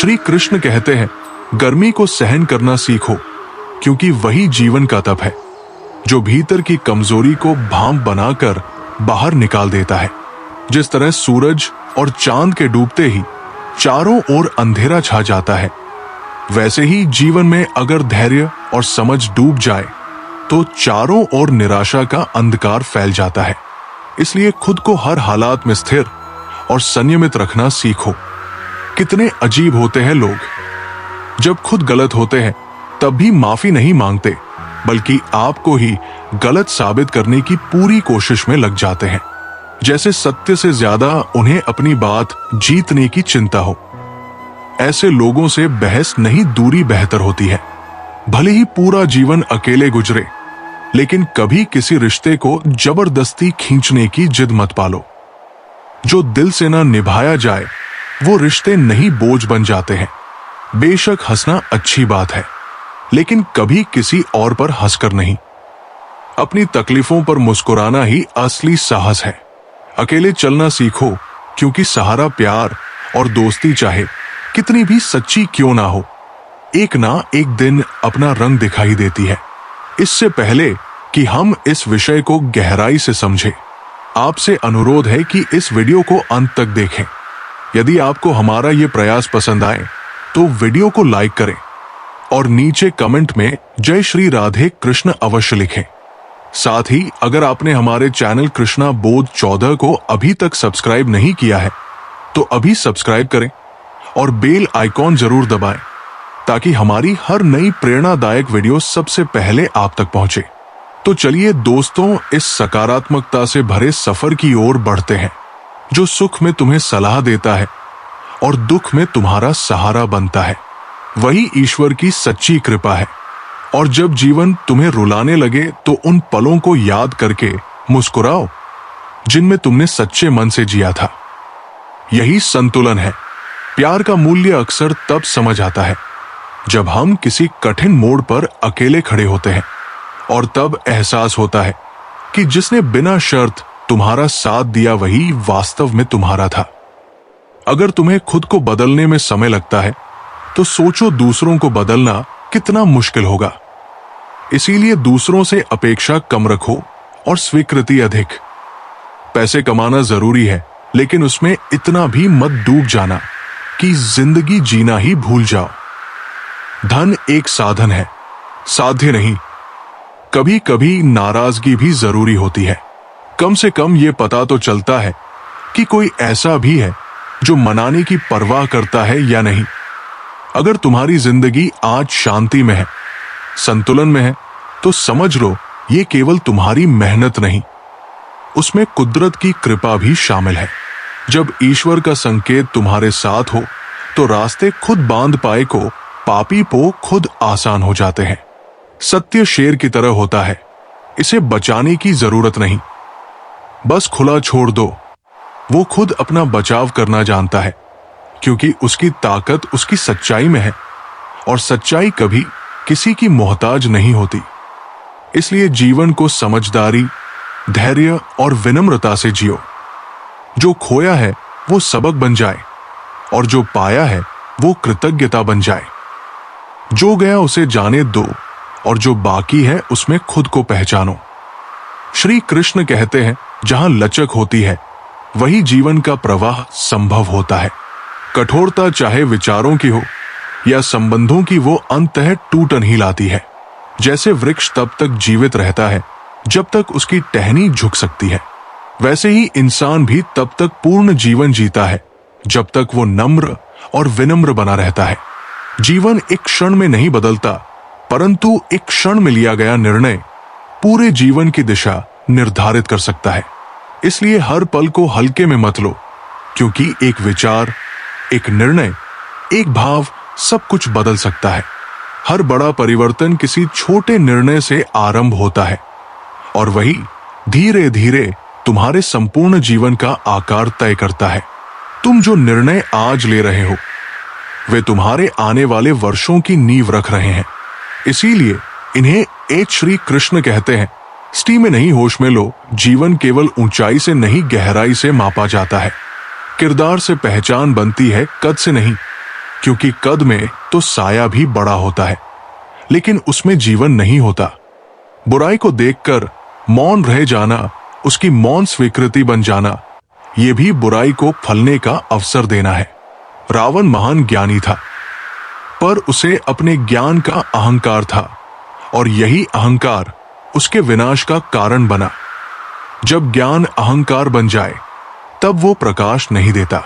श्री कृष्ण कहते हैं, गर्मी को सहन करना सीखो, क्योंकि वही जीवन का तप है जो भीतर की कमजोरी को भाम बनाकर बाहर निकाल देता है। जिस तरह सूरज और चांद के डूबते ही चारों ओर अंधेरा छा जाता है, वैसे ही जीवन में अगर धैर्य और समझ डूब जाए तो चारों ओर निराशा का अंधकार फैल जाता है। इसलिए खुद को हर हालात में स्थिर और संयमित रखना सीखो। कितने अजीब होते हैं लोग, जब खुद गलत होते हैं तब भी माफी नहीं मांगते, बल्कि आपको ही गलत साबित करने की पूरी कोशिश में लग जाते हैं, जैसे सत्य से ज्यादा उन्हें अपनी बात जीतने की चिंता हो। ऐसे लोगों से बहस नहीं, दूरी बेहतर होती है। भले ही पूरा जीवन अकेले गुजरे, लेकिन कभी किसी रिश्ते को जबरदस्ती खींचने की जिद मत पालो। जो दिल से ना निभाया जाए वो रिश्ते नहीं, बोझ बन जाते हैं। बेशक हंसना अच्छी बात है, लेकिन कभी किसी और पर हंसकर नहीं। अपनी तकलीफों पर मुस्कुराना ही असली साहस है। अकेले चलना सीखो, क्योंकि सहारा प्यार और दोस्ती चाहे कितनी भी सच्ची क्यों ना हो, एक ना एक दिन अपना रंग दिखाई देती है। इससे पहले कि हम इस विषय को गहराई से समझें, आपसे अनुरोध है कि इस वीडियो को अंत तक देखें। यदि आपको हमारा ये प्रयास पसंद आए तो वीडियो को लाइक करें और नीचे कमेंट में जय श्री राधे कृष्ण अवश्य लिखें। साथ ही अगर आपने हमारे चैनल कृष्णा बोध 14 को अभी तक सब्सक्राइब नहीं किया है तो अभी सब्सक्राइब करें और बेल आइकॉन जरूर दबाएं, ताकि हमारी हर नई प्रेरणादायक वीडियो सबसे पहले आप तक पहुंचे। तो चलिए दोस्तों, इस सकारात्मकता से भरे सफर की ओर बढ़ते हैं, जो सुख में तुम्हें सलाह देता है और दुख में तुम्हारा सहारा बनता है। वही ईश्वर की सच्ची कृपा है। और जब जीवन तुम्हें रुलाने लगे तो उन पलों को याद करके मुस्कुराओ जिनमें तुमने सच्चे मन से जिया था। यही संतुलन है। प्यार का मूल्य अक्सर तब समझ आता है जब हम किसी कठिन मोड़ पर अकेले खड़े होते हैं, और तब एहसास होता है कि जिसने बिना शर्त तुम्हारा साथ दिया वही वास्तव में तुम्हारा था। अगर तुम्हें खुद को बदलने में समय लगता है तो सोचो दूसरों को बदलना कितना मुश्किल होगा। इसीलिए दूसरों से अपेक्षा कम रखो और स्वीकृति अधिक। पैसे कमाना जरूरी है, लेकिन उसमें इतना भी मत डूब जाना कि जिंदगी जीना ही भूल जाओ। धन एक साधन है, साध्य नहीं। कभी कभी नाराजगी भी जरूरी होती है। कम से कम ये पता तो चलता है कि कोई ऐसा भी है जो मनाने की परवाह करता है या नहीं। अगर तुम्हारी जिंदगी आज शांति में है, संतुलन में है, तो समझ लो ये केवल तुम्हारी मेहनत नहीं, उसमें कुदरत की कृपा भी शामिल है। जब ईश्वर का संकेत तुम्हारे साथ हो तो रास्ते खुद बांध पाए को पापी पो खुद आसान हो जाते हैं। सत्य शेर की तरह होता है, इसे बचाने की जरूरत नहीं, बस खुला छोड़ दो। वो खुद अपना बचाव करना जानता है, क्योंकि उसकी ताकत उसकी सच्चाई में है, और सच्चाई कभी किसी की मोहताज नहीं होती। इसलिए जीवन को समझदारी, धैर्य और विनम्रता से जियो। जो खोया है वो सबक बन जाए, और जो पाया है वो कृतज्ञता बन जाए। जो गया उसे जाने दो, और जो बाकी है उसमें खुद को पहचानो। श्री कृष्ण कहते हैं, जहां लचक होती है वही जीवन का प्रवाह संभव होता है। कठोरता चाहे विचारों की हो या संबंधों की, वो अंततः टूटन ही लाती है। जैसे वृक्ष तब तक जीवित रहता है जब तक उसकी टहनी झुक सकती है, वैसे ही इंसान भी तब तक पूर्ण जीवन जीता है जब तक वो नम्र और विनम्र बना रहता है। जीवन एक क्षण में नहीं बदलता, परंतु एक क्षण में लिया गया निर्णय पूरे जीवन की दिशा निर्धारित कर सकता है। इसलिए हर पल को हल्के में मत लो, क्योंकि एक विचार, एक निर्णय, एक भाव सब कुछ बदल सकता है। हर बड़ा परिवर्तन किसी छोटे निर्णय से आरंभ होता है, और वही धीरे धीरे तुम्हारे संपूर्ण जीवन का आकार तय करता है। तुम जो निर्णय आज ले रहे हो वे तुम्हारे आने वाले वर्षों की नींव रख रहे हैं। इसीलिए इन्हें एच श्री कृष्ण कहते हैं, स्टी में नहीं होश में लो। जीवन केवल ऊंचाई से नहीं गहराई से मापा जाता है। किरदार से पहचान बनती है, कद से नहीं। क्योंकि कद में तो साया भी बड़ा होता है, लेकिन उसमें जीवन नहीं होता। बुराई को देखकर मौन रह जाना, उसकी मौन स्वीकृति बन जाना, यह भी बुराई को फलने का अवसर देना है। रावण महान ज्ञानी था, पर उसे अपने ज्ञान का अहंकार था, और यही अहंकार उसके विनाश का कारण बना। जब ज्ञान अहंकार बन जाए, तब वो प्रकाश नहीं देता,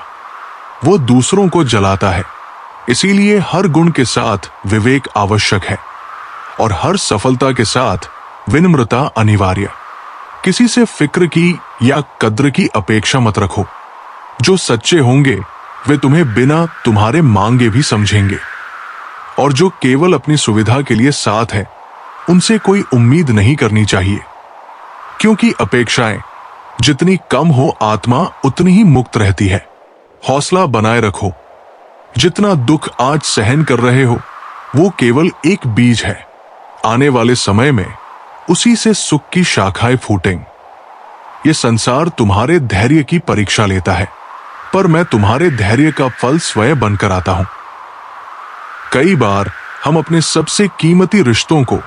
वो दूसरों को जलाता है। इसीलिए हर गुण के साथ विवेक आवश्यक है, और हर सफलता के साथ विनम्रता अनिवार्य। किसी से फिक्र की या कद्र की अपेक्षा मत रखो। जो सच्चे होंगे वे तुम्हें बिना तुम्हारे मांगे भी समझेंगे, और जो केवल अपनी सुविधा के लिए साथ है, उनसे कोई उम्मीद नहीं करनी चाहिए, क्योंकि अपेक्षाएं जितनी कम हो, आत्मा उतनी ही मुक्त रहती है। हौसला बनाए रखो। जितना दुख आज सहन कर रहे हो, वो केवल एक बीज है। आने वाले समय में उसी से सुख की शाखाएं फूटेंगी। ये संसार तुम्हारे धैर्य की परीक्षा लेता है, पर मैं तुम्हारे धैर्य का फल स्वयं बनकर आता हूं। कई बार हम अपने सबसे कीमती रिश्तों को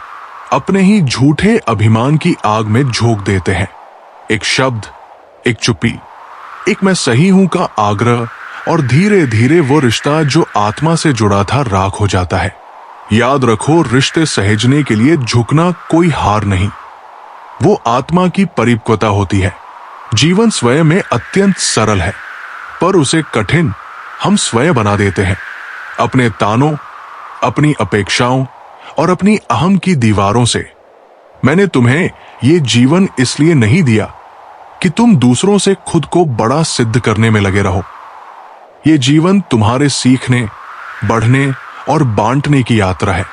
अपने ही झूठे अभिमान की आग में झोंक देते हैं। एक शब्द, एक चुप्पी, एक मैं सही हूं का आग्रह, और धीरे धीरे वो रिश्ता जो आत्मा से जुड़ा था राख हो जाता है। याद रखो, रिश्ते सहेजने के लिए झुकना कोई हार नहीं, वो आत्मा की परिपक्वता होती है। जीवन स्वयं में अत्यंत सरल है, पर उसे कठिन हम स्वयं बना देते हैं, अपने तानों, अपनी अपेक्षाओं और अपनी अहम की दीवारों से। मैंने तुम्हें ये जीवन इसलिए नहीं दिया कि तुम दूसरों से खुद को बड़ा सिद्ध करने में लगे रहो। ये जीवन तुम्हारे सीखने, बढ़ने और बांटने की यात्रा है।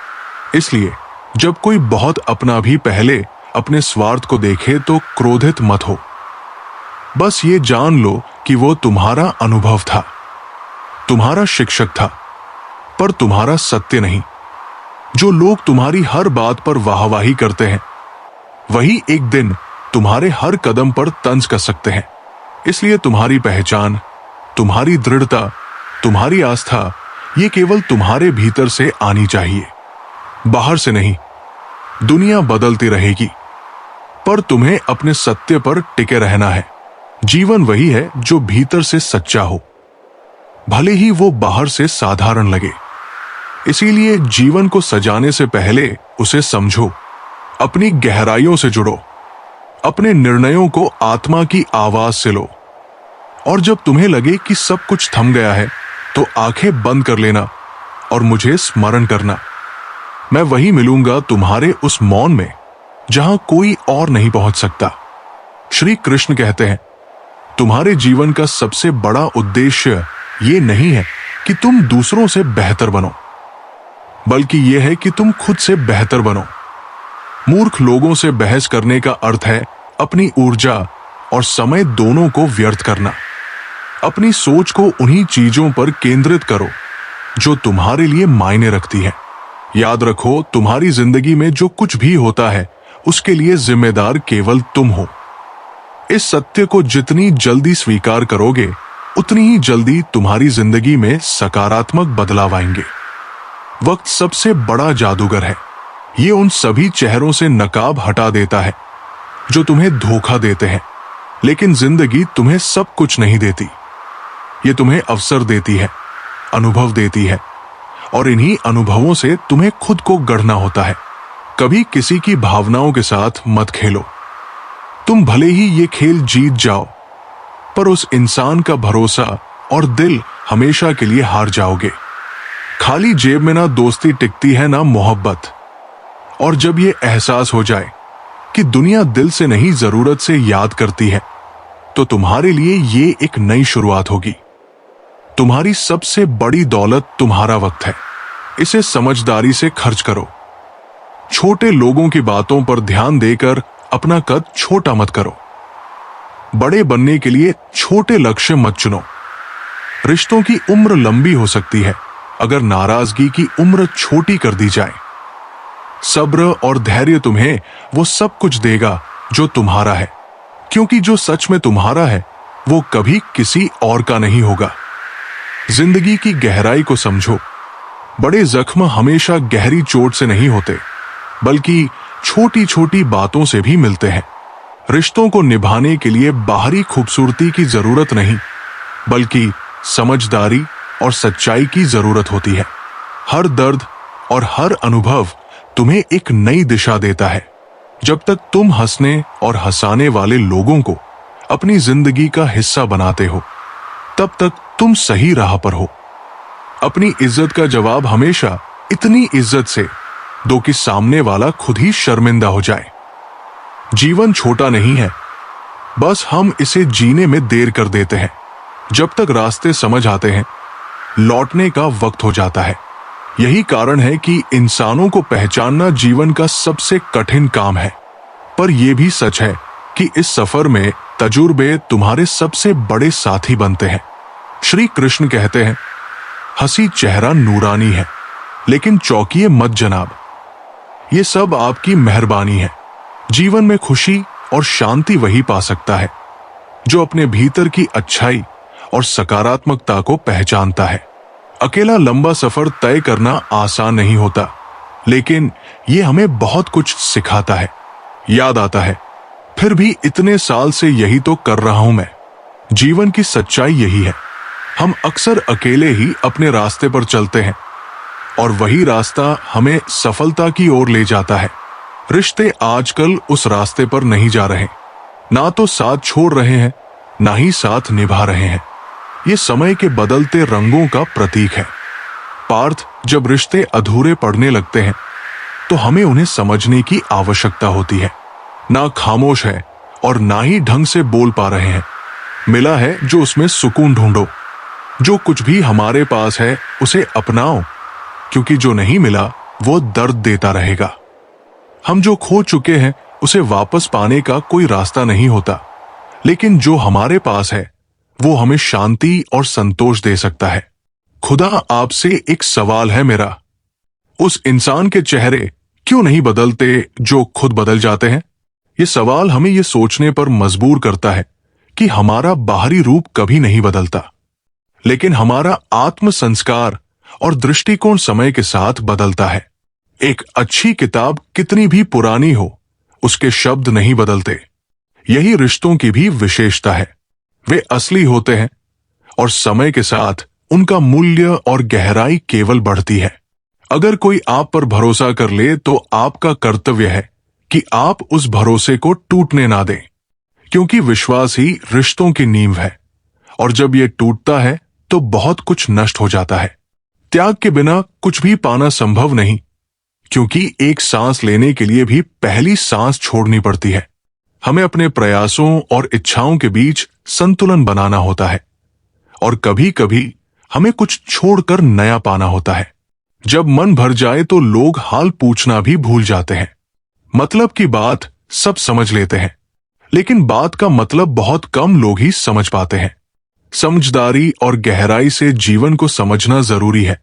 इसलिए जब कोई बहुत अपना भी पहले अपने स्वार्थ को देखे तो क्रोधित मत हो। बस ये जान लो कि वो तुम्हारा अनुभव था, तुम्हारा शिक्षक था, पर तुम्हारा सत्य नहीं। जो लोग तुम्हारी हर बात पर वाहवाही करते हैं, वही एक दिन तुम्हारे हर कदम पर तंज कर सकते हैं। इसलिए तुम्हारी पहचान, तुम्हारी दृढ़ता, तुम्हारी आस्था, ये केवल तुम्हारे भीतर से आनी चाहिए, बाहर से नहीं। दुनिया बदलती रहेगी, पर तुम्हें अपने सत्य पर टिके रहना है। जीवन वही है जो भीतर से सच्चा हो, भले ही वो बाहर से साधारण लगे। इसीलिए जीवन को सजाने से पहले उसे समझो, अपनी गहराइयों से जुड़ो, अपने निर्णयों को आत्मा की आवाज से लो। और जब तुम्हें लगे कि सब कुछ थम गया है, तो आंखें बंद कर लेना और मुझे स्मरण करना। मैं वही मिलूंगा तुम्हारे उस मौन में जहां कोई और नहीं पहुंच सकता। श्री कृष्ण कहते हैं, तुम्हारे जीवन का सबसे बड़ा उद्देश्य ये नहीं है कि तुम दूसरों से बेहतर बनो, बल्कि यह है कि तुम खुद से बेहतर बनो। मूर्ख लोगों से बहस करने का अर्थ है अपनी ऊर्जा और समय दोनों को व्यर्थ करना। अपनी सोच को उन्हीं चीजों पर केंद्रित करो जो तुम्हारे लिए मायने रखती है। याद रखो, तुम्हारी जिंदगी में जो कुछ भी होता है, उसके लिए जिम्मेदार केवल तुम हो। इस सत्य को जितनी जल्दी स्वीकार करोगे, उतनी ही जल्दी तुम्हारी जिंदगी में सकारात्मक बदलाव आएंगे। वक्त सबसे बड़ा जादूगर है। ये उन सभी चेहरों से नकाब हटा देता है जो तुम्हें धोखा देते हैं, लेकिन जिंदगी तुम्हें सब कुछ नहीं देती। ये तुम्हें अवसर देती है, अनुभव देती है, और इन्हीं अनुभवों से तुम्हें खुद को गढ़ना होता है। कभी किसी की भावनाओं के साथ मत खेलो। तुम भले ही ये खेल जीत जाओ, पर उस इंसान का भरोसा और दिल हमेशा के लिए हार जाओगे। खाली जेब में ना दोस्ती टिकती है, ना मोहब्बत। और जब ये एहसास हो जाए कि दुनिया दिल से नहीं, जरूरत से याद करती है, तो तुम्हारे लिए ये एक नई शुरुआत होगी। तुम्हारी सबसे बड़ी दौलत तुम्हारा वक्त है। इसे समझदारी से खर्च करो। छोटे लोगों की बातों पर ध्यान देकर अपना कद छोटा मत करो। बड़े बनने के लिए छोटे लक्ष्य मत चुनो। रिश्तों की उम्र लंबी हो सकती है अगर नाराजगी की उम्र छोटी कर दी जाए। सब्र और धैर्य तुम्हें वो सब कुछ देगा जो तुम्हारा है, क्योंकि जो सच में तुम्हारा है वो कभी किसी और का नहीं होगा। जिंदगी की गहराई को समझो। बड़े जख्म हमेशा गहरी चोट से नहीं होते, बल्कि छोटी छोटी बातों से भी मिलते हैं। रिश्तों को निभाने के लिए बाहरी खूबसूरती की जरूरत नहीं, बल्कि समझदारी और सच्चाई की जरूरत होती है। हर दर्द और हर अनुभव तुम्हें एक नई दिशा देता है। जब तक तुम हंसने और हंसाने वाले लोगों को अपनी जिंदगी का हिस्सा बनाते हो, तब तक तुम सही राह पर हो। अपनी इज्जत का जवाब हमेशा इतनी इज्जत से दो कि सामने वाला खुद ही शर्मिंदा हो जाए। जीवन छोटा नहीं है, बस हम इसे जीने में देर कर देते हैं। जब तक रास्ते समझ आते हैं, लौटने का वक्त हो जाता है। यही कारण है कि इंसानों को पहचानना जीवन का सबसे कठिन काम है। पर यह भी सच है कि इस सफर में तजुर्बे तुम्हारे सबसे बड़े साथी बनते हैं। श्री कृष्ण कहते हैं, हंसी चेहरा नूरानी है, लेकिन चौंकिए मत जनाब, ये सब आपकी मेहरबानी है। जीवन में खुशी और शांति वही पा सकता है जो अपने भीतर की अच्छाई और सकारात्मकता को पहचानता है। अकेला लंबा सफर तय करना आसान नहीं होता, लेकिन यह हमें बहुत कुछ सिखाता है। याद आता है, फिर भी इतने साल से यही तो कर रहा हूं मैं। जीवन की सच्चाई यही है, हम अक्सर अकेले ही अपने रास्ते पर चलते हैं और वही रास्ता हमें सफलता की ओर ले जाता है। रिश्ते आजकल उस रास्ते पर नहीं जा रहे, ना तो साथ छोड़ रहे हैं, ना ही साथ निभा रहे हैं। ये समय के बदलते रंगों का प्रतीक है। पार्थ, जब रिश्ते अधूरे पड़ने लगते हैं तो हमें उन्हें समझने की आवश्यकता होती है। ना खामोश है और ना ही ढंग से बोल पा रहे हैं। मिला है जो उसमें सुकून ढूंढो। जो कुछ भी हमारे पास है उसे अपनाओ, क्योंकि जो नहीं मिला वो दर्द देता रहेगा। हम जो खो चुके हैं उसे वापस पाने का कोई रास्ता नहीं होता, लेकिन जो हमारे पास है वो हमें शांति और संतोष दे सकता है। खुदा, आपसे एक सवाल है मेरा, उस इंसान के चेहरे क्यों नहीं बदलते जो खुद बदल जाते हैं? ये सवाल हमें ये सोचने पर मजबूर करता है कि हमारा बाहरी रूप कभी नहीं बदलता, लेकिन हमारा आत्म संस्कार और दृष्टिकोण समय के साथ बदलता है। एक अच्छी किताब कितनी भी पुरानी हो, उसके शब्द नहीं बदलते। यही रिश्तों की भी विशेषता है, वे असली होते हैं और समय के साथ उनका मूल्य और गहराई केवल बढ़ती है। अगर कोई आप पर भरोसा कर ले तो आपका कर्तव्य है कि आप उस भरोसे को टूटने ना दें, क्योंकि विश्वास ही रिश्तों की नींव है और जब यह टूटता है तो बहुत कुछ नष्ट हो जाता है। त्याग के बिना कुछ भी पाना संभव नहीं, क्योंकि एक सांस लेने के लिए भी पहली सांस छोड़नी पड़ती है। हमें अपने प्रयासों और इच्छाओं के बीच संतुलन बनाना होता है और कभी कभी हमें कुछ छोड़कर नया पाना होता है। जब मन भर जाए तो लोग हाल पूछना भी भूल जाते हैं। मतलब की बात सब समझ लेते हैं, लेकिन बात का मतलब बहुत कम लोग ही समझ पाते हैं। समझदारी और गहराई से जीवन को समझना जरूरी है,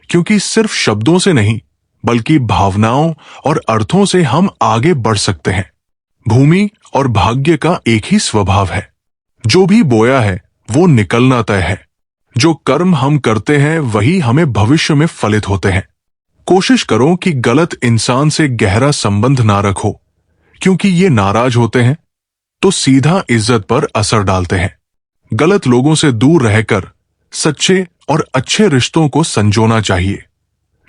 क्योंकि सिर्फ शब्दों से नहीं बल्कि भावनाओं और अर्थों से हम आगे बढ़ सकते हैं। भूमि और भाग्य का एक ही स्वभाव है, जो भी बोया है वो निकलना तय है। जो कर्म हम करते हैं वही हमें भविष्य में फलित होते हैं। कोशिश करो कि गलत इंसान से गहरा संबंध ना रखो, क्योंकि ये नाराज होते हैं तो सीधा इज्जत पर असर डालते हैं। गलत लोगों से दूर रहकर सच्चे और अच्छे रिश्तों को संजोना चाहिए,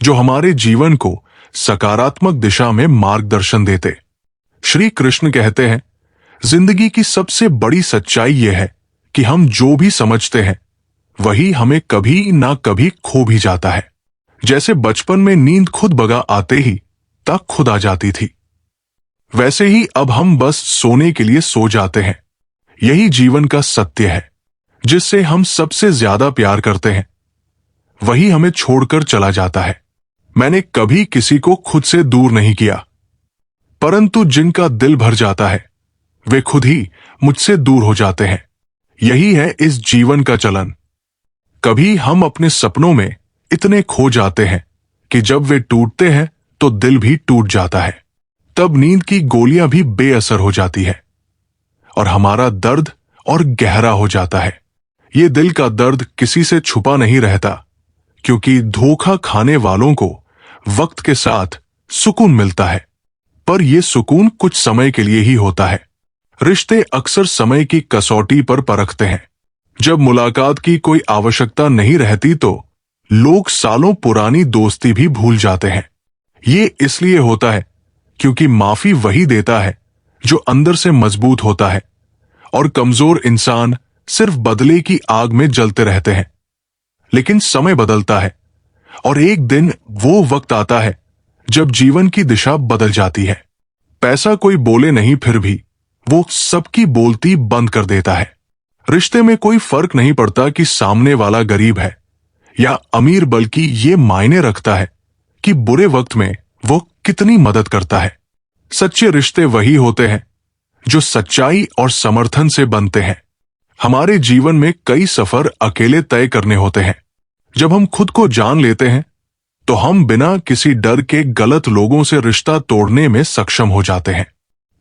जो हमारे जीवन को सकारात्मक दिशा में मार्गदर्शन देते। श्री कृष्ण कहते हैं, जिंदगी की सबसे बड़ी सच्चाई यह है कि हम जो भी समझते हैं वही हमें कभी ना कभी खो भी जाता है। जैसे बचपन में नींद खुद बगा आते ही तक खुद आ जाती थी, वैसे ही अब हम बस सोने के लिए सो जाते हैं। यही जीवन का सत्य है। जिससे हम सबसे ज्यादा प्यार करते हैं वही हमें छोड़कर चला जाता है। मैंने कभी किसी को खुद से दूर नहीं किया, परंतु जिनका दिल भर जाता है वे खुद ही मुझसे दूर हो जाते हैं। यही है इस जीवन का चलन। कभी हम अपने सपनों में इतने खो जाते हैं कि जब वे टूटते हैं तो दिल भी टूट जाता है। तब नींद की गोलियां भी बेअसर हो जाती है और हमारा दर्द और गहरा हो जाता है। ये दिल का दर्द किसी से छुपा नहीं रहता, क्योंकि धोखा खाने वालों को वक्त के साथ सुकून मिलता है, पर यह सुकून कुछ समय के लिए ही होता है। रिश्ते अक्सर समय की कसौटी पर परखते हैं। जब मुलाकात की कोई आवश्यकता नहीं रहती तो लोग सालों पुरानी दोस्ती भी भूल जाते हैं। ये इसलिए होता है क्योंकि माफी वही देता है जो अंदर से मजबूत होता है, और कमजोर इंसान सिर्फ बदले की आग में जलते रहते हैं। लेकिन समय बदलता है और एक दिन वो वक्त आता है जब जीवन की दिशा बदल जाती है। पैसा कोई बोले नहीं, फिर भी वो सबकी बोलती बंद कर देता है। रिश्ते में कोई फर्क नहीं पड़ता कि सामने वाला गरीब है या अमीर, बल्कि ये मायने रखता है कि बुरे वक्त में वो कितनी मदद करता है। सच्चे रिश्ते वही होते हैं जो सच्चाई और समर्थन से बनते हैं। हमारे जीवन में कई सफर अकेले तय करने होते हैं। जब हम खुद को जान लेते हैं तो हम बिना किसी डर के गलत लोगों से रिश्ता तोड़ने में सक्षम हो जाते हैं।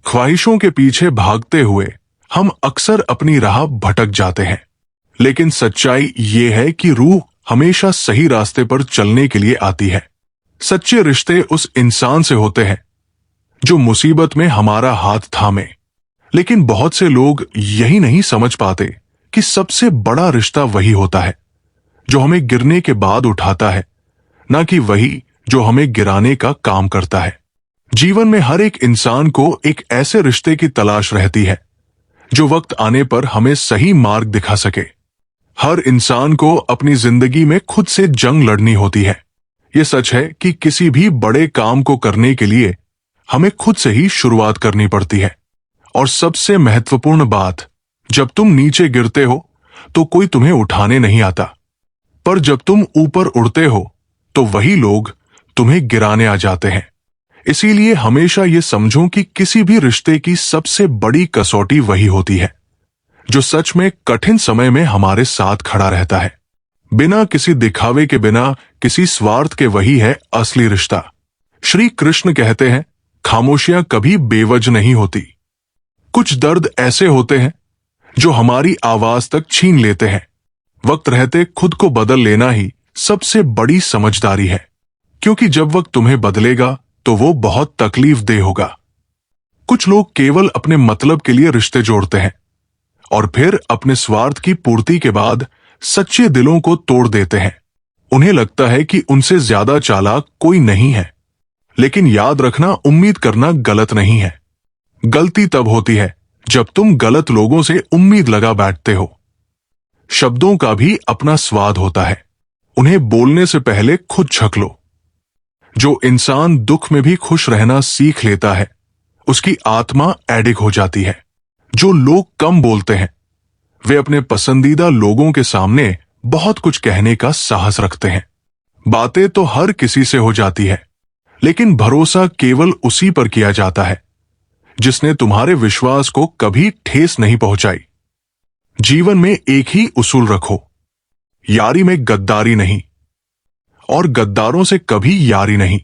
ख्वाहिशों के पीछे भागते हुए हम अक्सर अपनी राह भटक जाते हैं, लेकिन सच्चाई ये है कि रूह हमेशा सही रास्ते पर चलने के लिए आती है। सच्चे रिश्ते उस इंसान से होते हैं जो मुसीबत में हमारा हाथ थामे। लेकिन बहुत से लोग यही नहीं समझ पाते कि सबसे बड़ा रिश्ता वही होता है जो हमें गिरने के बाद उठाता है, ना कि वही जो हमें गिराने का काम करता है। जीवन में हर एक इंसान को एक ऐसे रिश्ते की तलाश रहती है जो वक्त आने पर हमें सही मार्ग दिखा सके। हर इंसान को अपनी जिंदगी में खुद से जंग लड़नी होती है। यह सच है कि किसी भी बड़े काम को करने के लिए हमें खुद से ही शुरुआत करनी पड़ती है। और सबसे महत्वपूर्ण बात, जब तुम नीचे गिरते हो तो कोई तुम्हें उठाने नहीं आता, पर जब तुम ऊपर उड़ते हो तो वही लोग तुम्हें गिराने आ जाते हैं। इसीलिए हमेशा ये समझो कि किसी भी रिश्ते की सबसे बड़ी कसौटी वही होती है जो सच में कठिन समय में हमारे साथ खड़ा रहता है, बिना किसी दिखावे के, बिना किसी स्वार्थ के। वही है असली रिश्ता। श्री कृष्ण कहते हैं, खामोशियां कभी बेवजह नहीं होती। कुछ दर्द ऐसे होते हैं जो हमारी आवाज तक छीन लेते हैं। वक्त रहते खुद को बदल लेना ही सबसे बड़ी समझदारी है, क्योंकि जब वक्त तुम्हें बदलेगा तो वो बहुत तकलीफदेह होगा। कुछ लोग केवल अपने मतलब के लिए रिश्ते जोड़ते हैं और फिर अपने स्वार्थ की पूर्ति के बाद सच्चे दिलों को तोड़ देते हैं। उन्हें लगता है कि उनसे ज्यादा चालाक कोई नहीं है, लेकिन याद रखना, उम्मीद करना गलत नहीं है। गलती तब होती है जब तुम गलत लोगों से उम्मीद लगा बैठते हो। शब्दों का भी अपना स्वाद होता है, उन्हें बोलने से पहले खुद छक लो। जो इंसान दुख में भी खुश रहना सीख लेता है, उसकी आत्मा एडिक हो जाती है। जो लोग कम बोलते हैं, वे अपने पसंदीदा लोगों के सामने बहुत कुछ कहने का साहस रखते हैं। बातें तो हर किसी से हो जाती है, लेकिन भरोसा केवल उसी पर किया जाता है जिसने तुम्हारे विश्वास को कभी ठेस नहीं पहुंचाई। जीवन में एक ही उसूल रखो, यारी में गद्दारी नहीं, और गद्दारों से कभी यारी नहीं।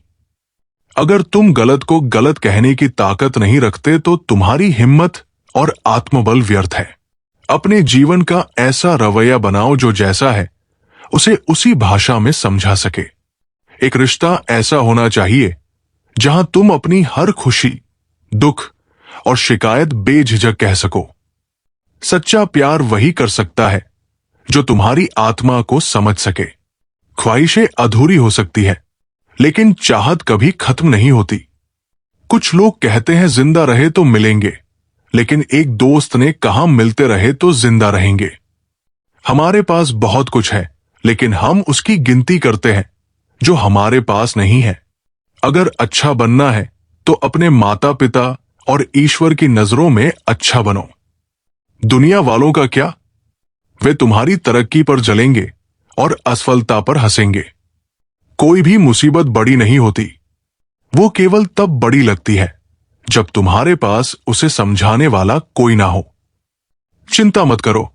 अगर तुम गलत को गलत कहने की ताकत नहीं रखते तो तुम्हारी हिम्मत और आत्मबल व्यर्थ है। अपने जीवन का ऐसा रवैया बनाओ जो जैसा है उसे उसी भाषा में समझा सके। एक रिश्ता ऐसा होना चाहिए जहां तुम अपनी हर खुशी, दुख और शिकायत बेझिझक कह सको। सच्चा प्यार वही कर सकता है जो तुम्हारी आत्मा को समझ सके। ख्वाहिशें अधूरी हो सकती है, लेकिन चाहत कभी खत्म नहीं होती। कुछ लोग कहते हैं जिंदा रहे तो मिलेंगे, लेकिन एक दोस्त ने कहा मिलते रहे तो जिंदा रहेंगे। हमारे पास बहुत कुछ है, लेकिन हम उसकी गिनती करते हैं जो हमारे पास नहीं है। अगर अच्छा बनना है तो अपने माता पिता और ईश्वर की नजरों में अच्छा बनो। दुनिया वालों का क्या, वे तुम्हारी तरक्की पर जलेंगे और असफलता पर हंसेंगे। कोई भी मुसीबत बड़ी नहीं होती, वो केवल तब बड़ी लगती है जब तुम्हारे पास उसे समझाने वाला कोई ना हो। चिंता मत करो,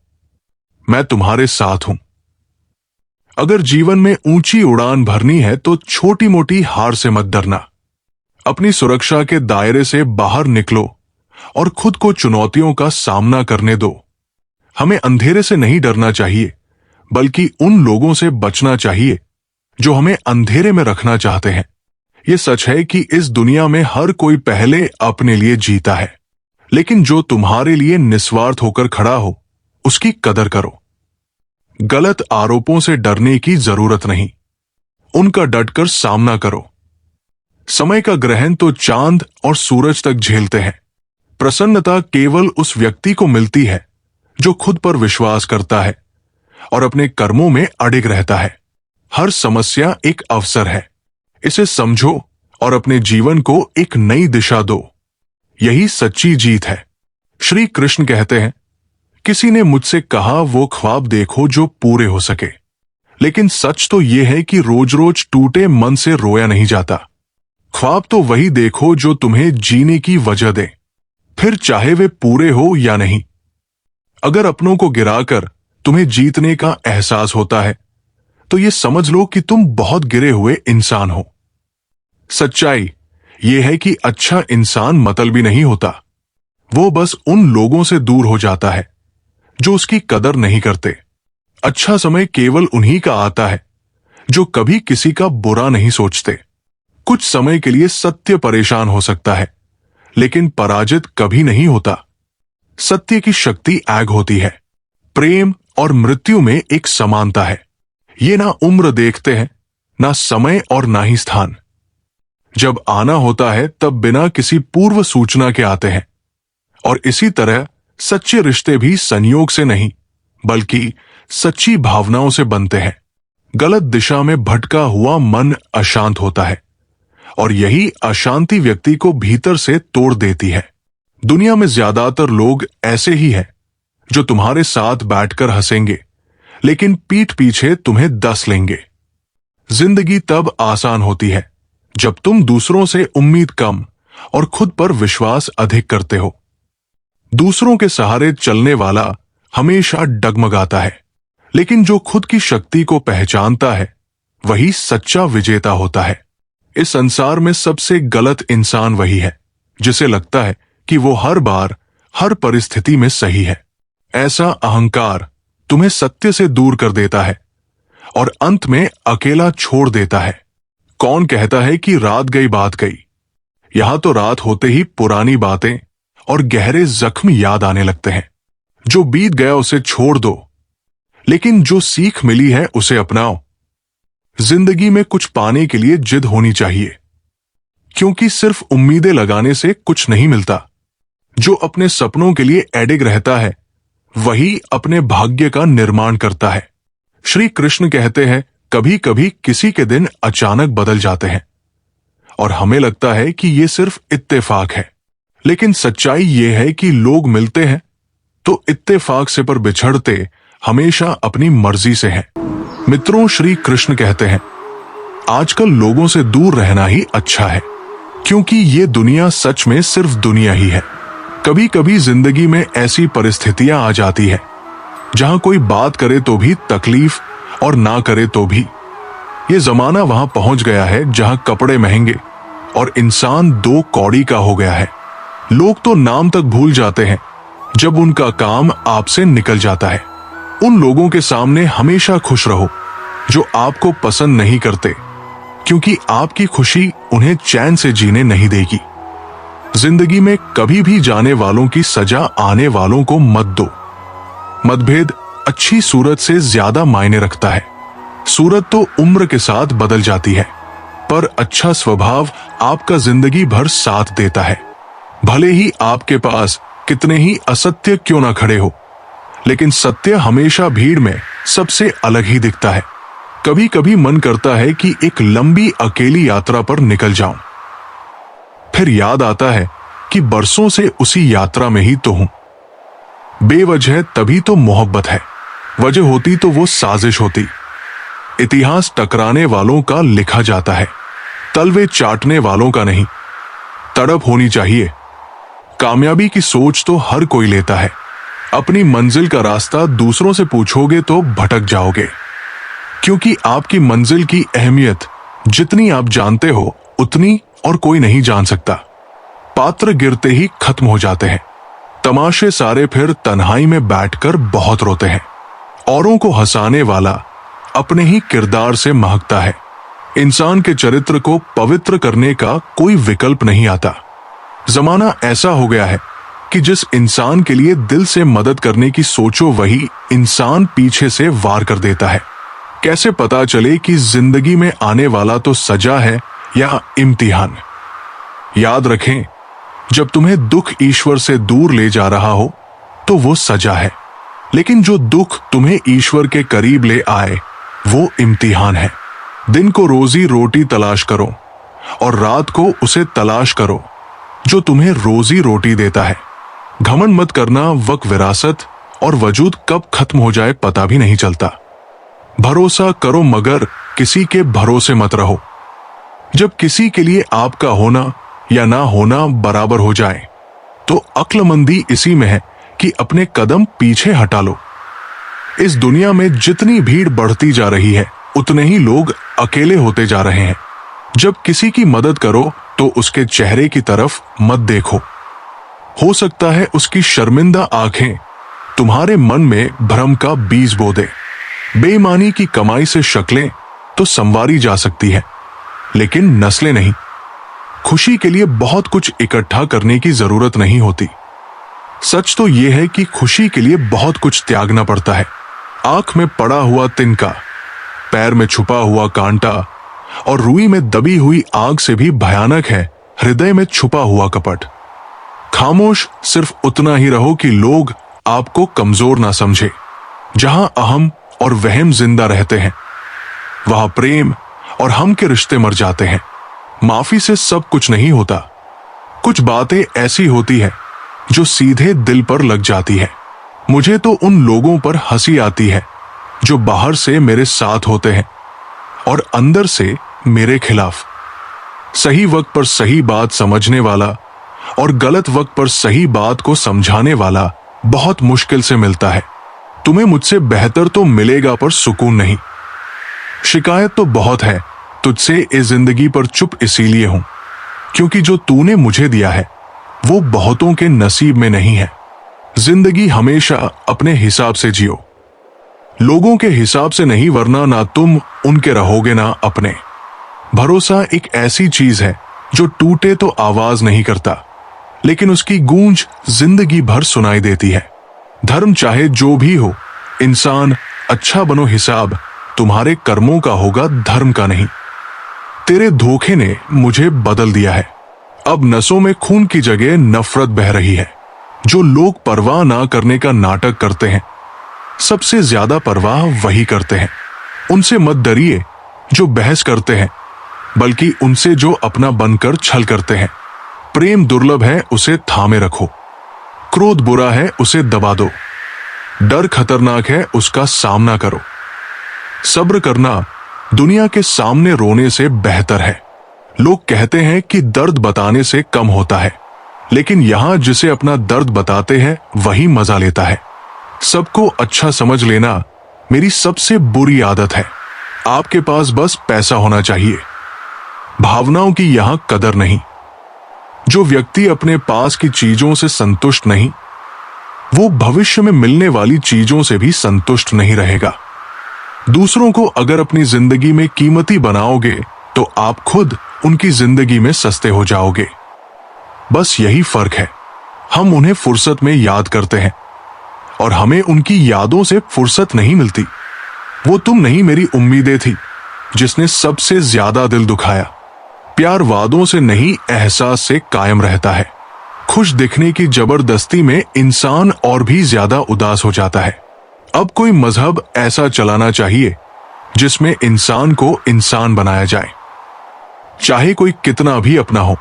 मैं तुम्हारे साथ हूं। अगर जीवन में ऊंची उड़ान भरनी है तो छोटी मोटी हार से मत डरना। अपनी सुरक्षा के दायरे से बाहर निकलो और खुद को चुनौतियों का सामना करने दो। हमें अंधेरे से नहीं डरना चाहिए, बल्कि उन लोगों से बचना चाहिए जो हमें अंधेरे में रखना चाहते हैं। यह सच है कि इस दुनिया में हर कोई पहले अपने लिए जीता है, लेकिन जो तुम्हारे लिए निस्वार्थ होकर खड़ा हो, उसकी कदर करो। गलत आरोपों से डरने की जरूरत नहीं, उनका डटकर सामना करो। समय का ग्रहण तो चांद और सूरज तक झेलते हैं। प्रसन्नता केवल उस व्यक्ति को मिलती है जो खुद पर विश्वास करता है और अपने कर्मों में अडिग रहता है। हर समस्या एक अवसर है, इसे समझो और अपने जीवन को एक नई दिशा दो। यही सच्ची जीत है। श्री कृष्ण कहते हैं, किसी ने मुझसे कहा वो ख्वाब देखो जो पूरे हो सके, लेकिन सच तो यह है कि रोज रोज टूटे मन से रोया नहीं जाता। ख्वाब तो वही देखो जो तुम्हें जीने की वजह दे, फिर चाहे वे पूरे हो या नहीं। अगर अपनों को गिराकर तुम्हें जीतने का एहसास होता है, तो यह समझ लो कि तुम बहुत गिरे हुए इंसान हो। सच्चाई यह है कि अच्छा इंसान मतलबी नहीं होता, वो बस उन लोगों से दूर हो जाता है जो उसकी कदर नहीं करते। अच्छा समय केवल उन्हीं का आता है जो कभी किसी का बुरा नहीं सोचते। कुछ समय के लिए सत्य परेशान हो सकता है, लेकिन पराजित कभी नहीं होता। सत्य की शक्ति आग होती है। प्रेम और मृत्यु में एक समानता है। ये ना उम्र देखते हैं, ना समय और ना ही स्थान। जब आना होता है तब बिना किसी पूर्व सूचना के आते हैं, और इसी तरह सच्चे रिश्ते भी संयोग से नहीं, बल्कि सच्ची भावनाओं से बनते हैं। गलत दिशा में भटका हुआ मन अशांत होता है, और यही अशांति व्यक्ति को भीतर से तोड़ देती है। दुनिया में ज्यादातर लोग ऐसे ही हैं जो तुम्हारे साथ बैठकर हंसेंगे, लेकिन पीठ पीछे तुम्हें दस लेंगे। जिंदगी तब आसान होती है जब तुम दूसरों से उम्मीद कम और खुद पर विश्वास अधिक करते हो। दूसरों के सहारे चलने वाला हमेशा डगमगाता है, लेकिन जो खुद की शक्ति को पहचानता है वही सच्चा विजेता होता है। इस संसार में सबसे गलत इंसान वही है जिसे लगता है कि वो हर बार हर परिस्थिति में सही है। ऐसा अहंकार तुम्हें सत्य से दूर कर देता है और अंत में अकेला छोड़ देता है। कौन कहता है कि रात गई बात गई? यहां तो रात होते ही पुरानी बातें और गहरे जख्म याद आने लगते हैं। जो बीत गया उसे छोड़ दो, लेकिन जो सीख मिली है उसे अपनाओ। जिंदगी में कुछ पाने के लिए जिद होनी चाहिए, क्योंकि सिर्फ उम्मीदें लगाने से कुछ नहीं मिलता। जो अपने सपनों के लिए अडिग रहता है वही अपने भाग्य का निर्माण करता है। श्री कृष्ण कहते हैं, कभी कभी किसी के दिन अचानक बदल जाते हैं और हमें लगता है कि ये सिर्फ इत्तेफाक है, लेकिन सच्चाई ये है कि लोग मिलते हैं तो इत्तेफाक से, पर बिछड़ते हमेशा अपनी मर्जी से हैं। मित्रों, श्री कृष्ण कहते हैं, आजकल लोगों से दूर रहना ही अच्छा है, क्योंकि ये दुनिया सच में सिर्फ दुनिया ही है। कभी कभी जिंदगी में ऐसी परिस्थितियां आ जाती है जहां कोई बात करे तो भी तकलीफ और ना करे तो भी। ये जमाना वहां पहुंच गया है जहां कपड़े महंगे और इंसान दो कौड़ी का हो गया है। लोग तो नाम तक भूल जाते हैं जब उनका काम आपसे निकल जाता है। उन लोगों के सामने हमेशा खुश रहो जो आपको पसंद नहीं करते, क्योंकि आपकी खुशी उन्हें चैन से जीने नहीं देगी। जिंदगी में कभी भी जाने वालों की सजा आने वालों को मत दो। मतभेद अच्छी सूरत से ज्यादा मायने रखता है। सूरत तो उम्र के साथ बदल जाती है, पर अच्छा स्वभाव आपका जिंदगी भर साथ देता है। भले ही आपके पास कितने ही असत्य क्यों ना खड़े हो, लेकिन सत्य हमेशा भीड़ में सबसे अलग ही दिखता है। कभी कभी मन करता है कि एक लंबी अकेली यात्रा पर निकल जाऊं, फिर याद आता है कि बरसों से उसी यात्रा में ही तो हूं। बेवजह तभी तो मोहब्बत है, वजह होती तो वो साजिश होती। इतिहास टकराने वालों का लिखा जाता है, तलवे चाटने वालों का नहीं। तड़प होनी चाहिए। कामयाबी की सोच तो हर कोई लेता है। अपनी मंजिल का रास्ता दूसरों से पूछोगे तो भटक जाओगे, क्योंकि आपकी मंजिल की अहमियत जितनी आप जानते हो उतनी और कोई नहीं जान सकता। पात्र गिरते ही खत्म हो जाते हैं, तमाशे सारे फिर तन्हाई में बैठकर बहुत रोते हैं। औरों को हंसाने वाला अपने ही किरदार से महकता है। इंसान के चरित्र को पवित्र करने का कोई विकल्प नहीं आता। जमाना ऐसा हो गया है कि जिस इंसान के लिए दिल से मदद करने की सोचो वही इंसान पीछे से वार कर देता है। कैसे पता चले कि जिंदगी में आने वाला तो सजा है या इम्तिहान? याद रखें, जब तुम्हें दुख ईश्वर से दूर ले जा रहा हो तो वो सजा है, लेकिन जो दुख तुम्हें ईश्वर के करीब ले आए वो इम्तिहान है। दिन को रोजी रोटी तलाश करो और रात को उसे तलाश करो जो तुम्हें रोजी रोटी देता है। घमंड मत करना, वक्त विरासत और वजूद कब खत्म हो जाए पता भी नहीं चलता। भरोसा करो मगर किसी के भरोसे मत रहो। जब किसी के लिए आपका होना या ना होना बराबर हो जाए तो अक्लमंदी इसी में है कि अपने कदम पीछे हटा लो। इस दुनिया में जितनी भीड़ बढ़ती जा रही है उतने ही लोग अकेले होते जा रहे हैं। जब किसी की मदद करो तो उसके चेहरे की तरफ मत देखो। हो सकता है उसकी शर्मिंदा आंखें तुम्हारे मन में भ्रम का बीज बो दे। बेईमानी की कमाई से शक्लें तो संवारी जा सकती है, लेकिन नस्लें नहीं। खुशी के लिए बहुत कुछ इकट्ठा करने की जरूरत नहीं होती। सच तो यह है कि खुशी के लिए बहुत कुछ त्यागना पड़ता है। आंख में पड़ा हुआ तिनका, पैर में छुपा हुआ कांटा और रुई में दबी हुई आग से भी भयानक है हृदय में छुपा हुआ कपट। खामोश सिर्फ उतना ही रहो कि लोग आपको कमजोर ना समझे। जहां अहम और वहम जिंदा रहते हैं वहां प्रेम और हम के रिश्ते मर जाते हैं। माफी से सब कुछ नहीं होता। कुछ बातें ऐसी होती है जो सीधे दिल पर लग जाती है। मुझे तो उन लोगों पर हंसी आती है जो बाहर से मेरे साथ होते हैं और अंदर से मेरे खिलाफ। सही वक्त पर सही बात समझने वाला और गलत वक्त पर सही बात को समझाने वाला बहुत मुश्किल से मिलता है। तुम्हें मुझसे बेहतर तो मिलेगा पर सुकून नहीं। शिकायत तो बहुत है तुझसे इस जिंदगी पर, चुप इसीलिए हूं क्योंकि जो तूने मुझे दिया है वो बहुतों के नसीब में नहीं है। जिंदगी हमेशा अपने हिसाब से जियो, लोगों के हिसाब से नहीं, वरना ना तुम उनके रहोगे ना अपने। भरोसा एक ऐसी चीज है जो टूटे तो आवाज नहीं करता, लेकिन उसकी गूंज जिंदगी भर सुनाई देती है। धर्म चाहे जो भी हो, इंसान अच्छा बनो, हिसाब तुम्हारे कर्मों का होगा, धर्म का नहीं। तेरे धोखे ने मुझे बदल दिया है। अब नसों में खून की जगह नफरत बह रही है। जो लोग परवाह ना करने का नाटक करते हैं, सबसे ज्यादा परवाह वही करते हैं। उनसे मत डरिए जो बहस करते हैं, बल्कि उनसे जो अपना बनकर छल करते हैं। प्रेम दुर्लभ है, उसे थामे रखो। क्रोध बुरा है, उसे दबा दो। डर खतरनाक है, उसका सामना करो। सब्र करना दुनिया के सामने रोने से बेहतर है। लोग कहते हैं कि दर्द बताने से कम होता है, लेकिन यहां जिसे अपना दर्द बताते हैं वही मजा लेता है। सबको अच्छा समझ लेना मेरी सबसे बुरी आदत है। आपके पास बस पैसा होना चाहिए, भावनाओं की यहां कदर नहीं। जो व्यक्ति अपने पास की चीजों से संतुष्ट नहीं, वो भविष्य में मिलने वाली चीजों से भी संतुष्ट नहीं रहेगा। दूसरों को अगर अपनी जिंदगी में कीमती बनाओगे तो आप खुद उनकी जिंदगी में सस्ते हो जाओगे। बस यही फर्क है। हम उन्हें फुर्सत में याद करते हैं और हमें उनकी यादों से फुर्सत नहीं मिलती। वो तुम नहीं, मेरी उम्मीदें थी जिसने सबसे ज्यादा दिल दुखाया। प्यार वादों से नहीं, एहसास से कायम रहता है। खुश दिखने की जबरदस्ती में इंसान और भी ज्यादा उदास हो जाता है। अब कोई मजहब ऐसा चलाना चाहिए जिसमें इंसान को इंसान बनाया जाए, चाहे कोई कितना भी अपना हो।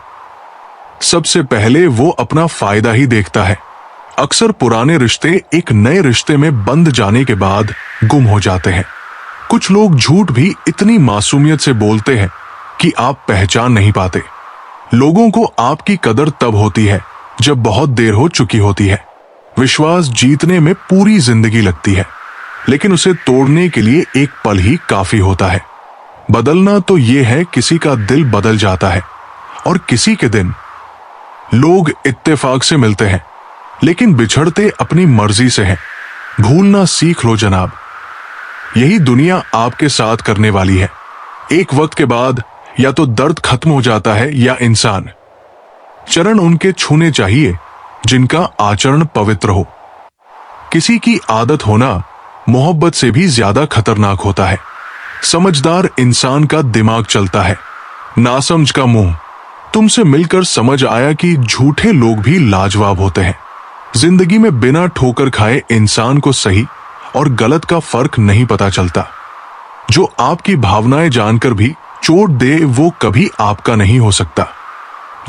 सबसे पहले वो अपना फायदा ही देखता है। अक्सर पुराने रिश्ते एक नए रिश्ते में बंध जाने के बाद गुम हो जाते हैं। कुछ लोग झूठ भी इतनी मासूमियत से बोलते हैं कि आप पहचान नहीं पाते। लोगों को आपकी कदर तब होती है जब बहुत देर हो चुकी होती है। विश्वास जीतने में पूरी जिंदगी लगती है, लेकिन उसे तोड़ने के लिए एक पल ही काफी होता है। बदलना तो ये है, किसी का दिल बदल जाता है और किसी के दिन। लोग इत्तेफाक से मिलते हैं, लेकिन बिछड़ते अपनी मर्जी से हैं। भूलना सीख लो जनाब। यही दुनिया आपके साथ करने वाली है। एक वक्त के बाद या तो दर्द खत्म हो जाता है या इंसान। चरण उनके छूने चाहिए जिनका आचरण पवित्र हो। किसी की आदत होना मोहब्बत से भी ज्यादा खतरनाक होता है। समझदार इंसान का दिमाग चलता है, नासमझ का मुंह। तुमसे मिलकर समझ आया कि झूठे लोग भी लाजवाब होते हैं। जिंदगी में बिना ठोकर खाए इंसान को सही और गलत का फर्क नहीं पता चलता। जो आपकी भावनाएं जानकर भी चोट दे वो कभी आपका नहीं हो सकता।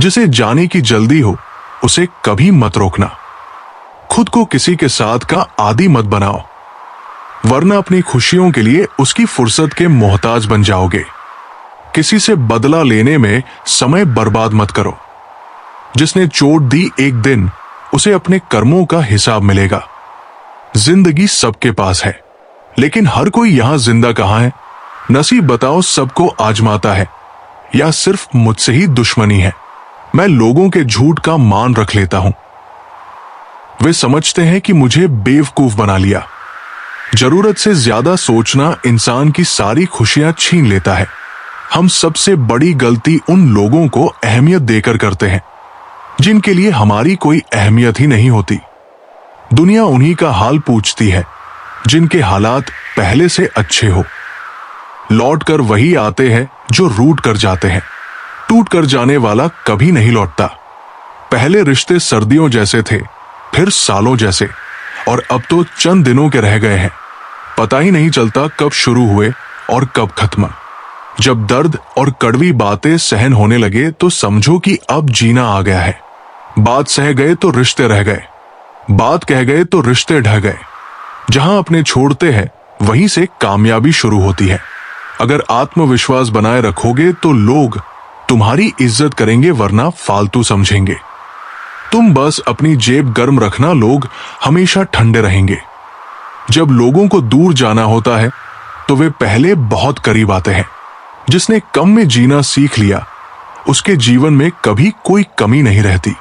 जिसे जाने की जल्दी हो उसे कभी मत रोकना। खुद को किसी के साथ का आदी मत बनाओ, वरना अपनी खुशियों के लिए उसकी फुर्सत के मोहताज बन जाओगे। किसी से बदला लेने में समय बर्बाद मत करो। जिसने चोट दी एक दिन उसे अपने कर्मों का हिसाब मिलेगा। जिंदगी सबके पास है, लेकिन हर कोई यहां जिंदा कहां है? नसीब बताओ सबको आजमाता है या सिर्फ मुझसे ही दुश्मनी है? मैं लोगों के झूठ का मान रख लेता हूं। वे समझते हैं कि मुझे बेवकूफ बना लिया। जरूरत से ज्यादा सोचना इंसान की सारी खुशियां छीन लेता है। हम सबसे बड़ी गलती उन लोगों को अहमियत देकर करते हैं जिनके लिए हमारी कोई अहमियत ही नहीं होती। दुनिया उन्हीं का हाल पूछती है जिनके हालात पहले से अच्छे हो। लौट कर वही आते हैं जो रूठ कर जाते हैं। टूट कर जाने वाला कभी नहीं लौटता। पहले रिश्ते सर्दियों जैसे थे, फिर सालों जैसे, और अब तो चंद दिनों के रह गए हैं। पता ही नहीं चलता कब शुरू हुए और कब खत्म। जब दर्द और कड़वी बातें सहन होने लगे तो समझो कि अब जीना आ गया है। बात सह गए तो रिश्ते रह गए, बात कह गए तो रिश्ते ढह गए। जहां अपने छोड़ते हैं वहीं से कामयाबी शुरू होती है। अगर आत्मविश्वास बनाए रखोगे तो लोग तुम्हारी इज्जत करेंगे, वरना फालतू समझेंगे। तुम बस अपनी जेब गर्म रखना, लोग हमेशा ठंडे रहेंगे। जब लोगों को दूर जाना होता है तो वे पहले बहुत करीब आते हैं। जिसने कम में जीना सीख लिया उसके जीवन में कभी कोई कमी नहीं रहती।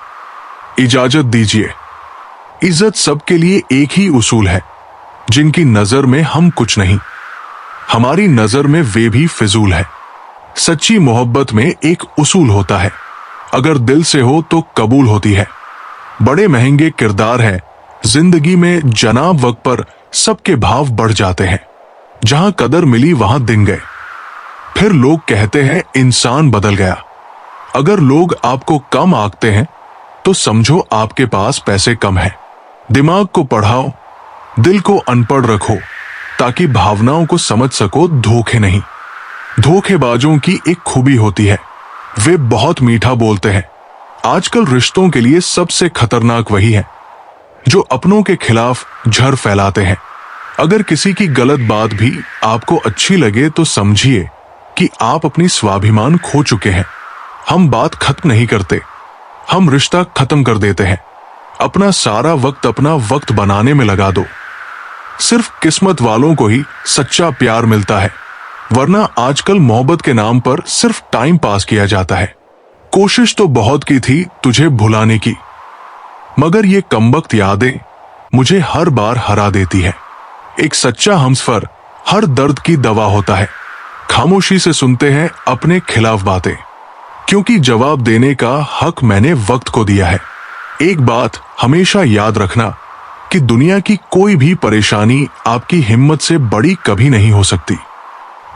इजाजत दीजिए। इज्जत सबके लिए एक ही उसूल है। जिनकी नजर में हम कुछ नहीं, हमारी नजर में वे भी फिजूल है। सच्ची मोहब्बत में एक उसूल होता है, अगर दिल से हो तो कबूल होती है। बड़े महंगे किरदार है जिंदगी में, जनाब वक्त पर सबके भाव बढ़ जाते हैं। जहां कदर मिली वहां दिन गए। फिर लोग कहते हैं इंसान बदल गया। अगर लोग आपको कम आंकते हैं तो समझो आपके पास पैसे कम है। दिमाग को पढ़ाओ, दिल को अनपढ़ रखो, ताकि भावनाओं को समझ सको, धोखे नहीं। धोखेबाजों की एक खूबी होती है, वे बहुत मीठा बोलते हैं। आजकल रिश्तों के लिए सबसे खतरनाक वही है जो अपनों के खिलाफ झर फैलाते हैं। अगर किसी की गलत बात भी आपको अच्छी लगे तो समझिए कि आप अपनी स्वाभिमान खो चुके हैं। हम बात खत्म नहीं करते, हम रिश्ता खत्म कर देते हैं। अपना सारा वक्त अपना वक्त बनाने में लगा दो। सिर्फ किस्मत वालों को ही सच्चा प्यार मिलता है, वरना आजकल मोहब्बत के नाम पर सिर्फ टाइम पास किया जाता है। कोशिश तो बहुत की थी तुझे भुलाने की, मगर ये कमबख्त यादें मुझे हर बार हरा देती है। एक सच्चा हमसफर हर दर्द की दवा होता है। खामोशी से सुनते हैं अपने खिलाफ बातें, क्योंकि जवाब देने का हक मैंने वक्त को दिया है। एक बात हमेशा याद रखना कि दुनिया की कोई भी परेशानी आपकी हिम्मत से बड़ी कभी नहीं हो सकती।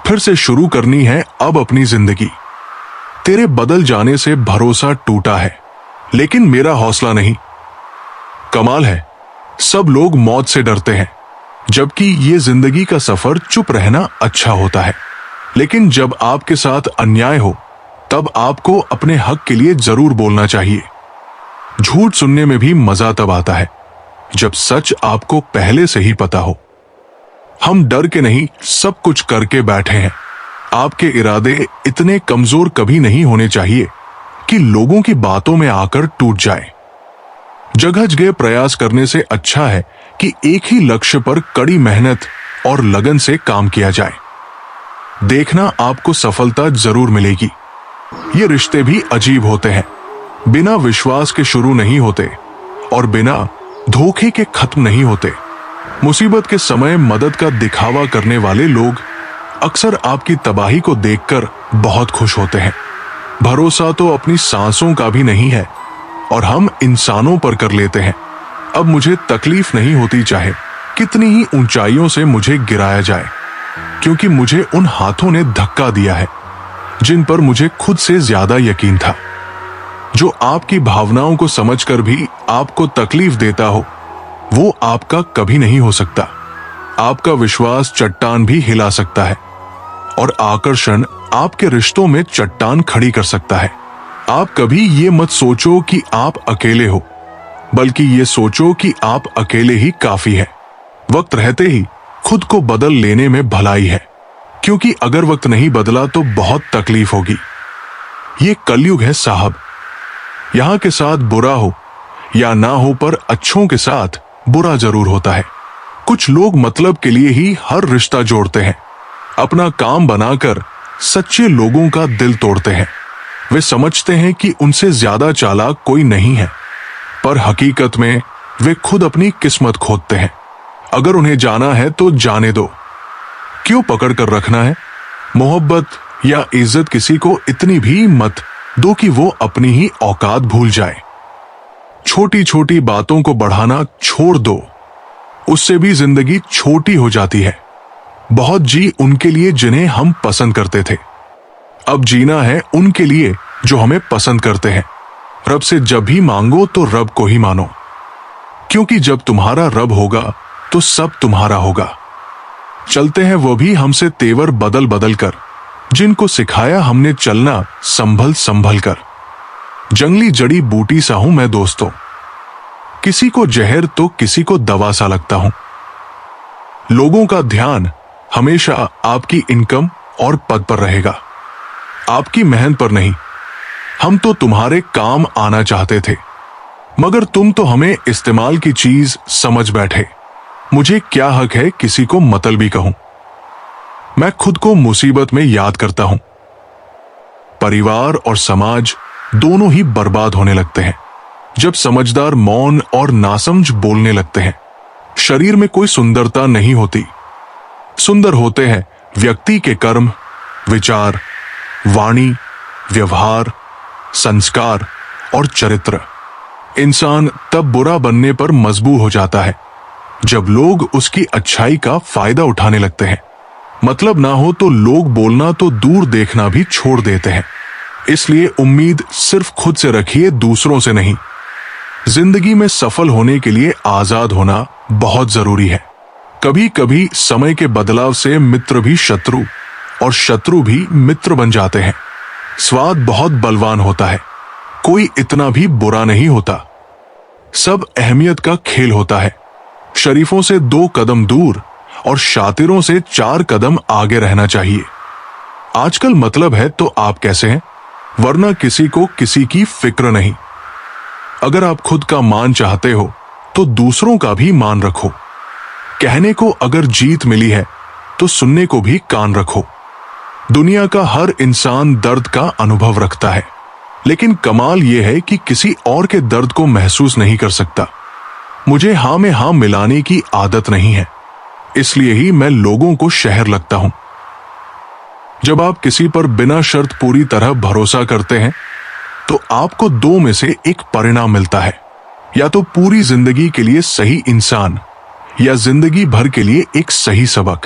फिर से शुरू करनी है अब अपनी जिंदगी। तेरे बदल जाने से भरोसा टूटा है, लेकिन मेरा हौसला नहीं। कमाल है, सब लोग मौत से डरते हैं, जबकि ये जिंदगी का सफर चुप रहना अच्छा होता है। लेकिन जब आपके साथ अन्याय हो तब आपको अपने हक के लिए जरूर बोलना चाहिए। झूठ सुनने में भी मजा तब आता है जब सच आपको पहले से ही पता हो। हम डर के नहीं, सब कुछ करके बैठे हैं। आपके इरादे इतने कमजोर कभी नहीं होने चाहिए कि लोगों की बातों में आकर टूट जाए। जगह जगह प्रयास करने से अच्छा है कि एक ही लक्ष्य पर कड़ी मेहनत और लगन से काम किया जाए। देखना आपको सफलता जरूर मिलेगी। ये रिश्ते भी अजीब होते हैं, बिना विश्वास के शुरू नहीं होते और बिना धोखे के खत्म नहीं होते। मुसीबत के समय मदद का दिखावा करने वाले लोग अक्सर आपकी तबाही को देखकर बहुत खुश होते हैं। भरोसा तो अपनी सांसों का भी नहीं है और हम इंसानों पर कर लेते हैं। अब मुझे तकलीफ नहीं होती चाहे कितनी ही ऊंचाइयों से मुझे गिराया जाए, क्योंकि मुझे उन हाथों ने धक्का दिया है जिन पर मुझे खुद से ज्यादा यकीन था। जो आपकी भावनाओं को समझकर भी आपको तकलीफ देता हो, वो आपका कभी नहीं हो सकता। आपका विश्वास चट्टान भी हिला सकता है और आकर्षण आपके रिश्तों में चट्टान खड़ी कर सकता है। आप कभी ये मत सोचो कि आप अकेले हो, बल्कि ये सोचो कि आप अकेले ही काफी है। वक्त रहते ही खुद को बदल लेने में भलाई है, क्योंकि अगर वक्त नहीं बदला तो बहुत तकलीफ होगी। ये कलयुग है साहब। यहां के साथ बुरा हो या ना हो, पर अच्छों के साथ बुरा जरूर होता है। कुछ लोग मतलब के लिए ही हर रिश्ता जोड़ते हैं, अपना काम बनाकर सच्चे लोगों का दिल तोड़ते हैं। वे समझते हैं कि उनसे ज्यादा चालाक कोई नहीं है, पर हकीकत में वे खुद अपनी किस्मत खोदते हैं। अगर उन्हें जाना है तो जाने दो, क्यों पकड़ कर रखना है? मोहब्बत या इज्जत किसी को इतनी भी मत दो कि वो अपनी ही औकात भूल जाए। छोटी छोटी बातों को बढ़ाना छोड़ दो, उससे भी जिंदगी छोटी हो जाती है। बहुत जी उनके लिए जिन्हें हम पसंद करते थे, अब जीना है उनके लिए जो हमें पसंद करते हैं। रब से जब भी मांगो तो रब को ही मानो, क्योंकि जब तुम्हारा रब होगा तो सब तुम्हारा होगा। चलते हैं वो भी हमसे तेवर बदल बदल कर, जिनको सिखाया हमने चलना संभल संभल कर। जंगली जड़ी बूटी सा हूं मैं दोस्तों, किसी को जहर तो किसी को दवा सा लगता हूं। लोगों का ध्यान हमेशा आपकी इनकम और पद पर रहेगा, आपकी मेहनत पर नहीं। हम तो तुम्हारे काम आना चाहते थे, मगर तुम तो हमें इस्तेमाल की चीज समझ बैठे। मुझे क्या हक है किसी को मतलबी कहूं? मैं खुद को मुसीबत में याद करता हूं। परिवार और समाज दोनों ही बर्बाद होने लगते हैं जब समझदार मौन और नासमझ बोलने लगते हैं। शरीर में कोई सुंदरता नहीं होती, सुंदर होते हैं व्यक्ति के कर्म, विचार, वाणी, व्यवहार, संस्कार और चरित्र। इंसान तब बुरा बनने पर मजबूर हो जाता है जब लोग उसकी अच्छाई का फायदा उठाने लगते हैं। मतलब ना हो तो लोग बोलना तो दूर देखना भी छोड़ देते हैं। इसलिए उम्मीद सिर्फ खुद से रखिए, दूसरों से नहीं। जिंदगी में सफल होने के लिए आजाद होना बहुत जरूरी है। कभी कभी समय के बदलाव से मित्र भी शत्रु और शत्रु भी मित्र बन जाते हैं। स्वाद बहुत बलवान होता है, कोई इतना भी बुरा नहीं होता। सब अहमियत का खेल होता है। शरीफों से 2 कदम दूर और शातिरों से 4 कदम आगे रहना चाहिए। आजकल मतलब है तो आप कैसे हैं, वरना किसी को किसी की फिक्र नहीं। अगर आप खुद का मान चाहते हो तो दूसरों का भी मान रखो। कहने को अगर जीत मिली है तो सुनने को भी कान रखो। दुनिया का हर इंसान दर्द का अनुभव रखता है, लेकिन कमाल यह है कि किसी और के दर्द को महसूस नहीं कर सकता। मुझे हाँ में हाँ मिलाने की आदत नहीं है, इसलिए ही मैं लोगों को शहर लगता हूं। जब आप किसी पर बिना शर्त पूरी तरह भरोसा करते हैं तो आपको 2 में से एक परिणाम मिलता है, या तो पूरी जिंदगी के लिए सही इंसान या जिंदगी भर के लिए एक सही सबक।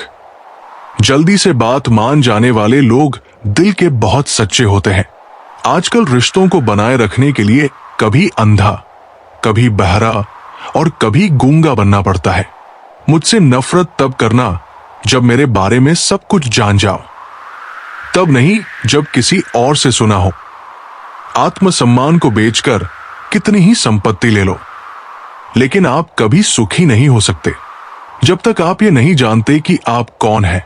जल्दी से बात मान जाने वाले लोग दिल के बहुत सच्चे होते हैं। आजकल रिश्तों को बनाए रखने के लिए कभी अंधा, कभी बहरा और कभी गूंगा बनना पड़ता है। मुझसे नफरत तब करना जब मेरे बारे में सब कुछ जान जाओ, तब नहीं जब किसी और से सुना हो। आत्मसम्मान को बेचकर कितनी ही संपत्ति ले लो, लेकिन आप कभी सुखी नहीं हो सकते जब तक आप ये नहीं जानते कि आप कौन हैं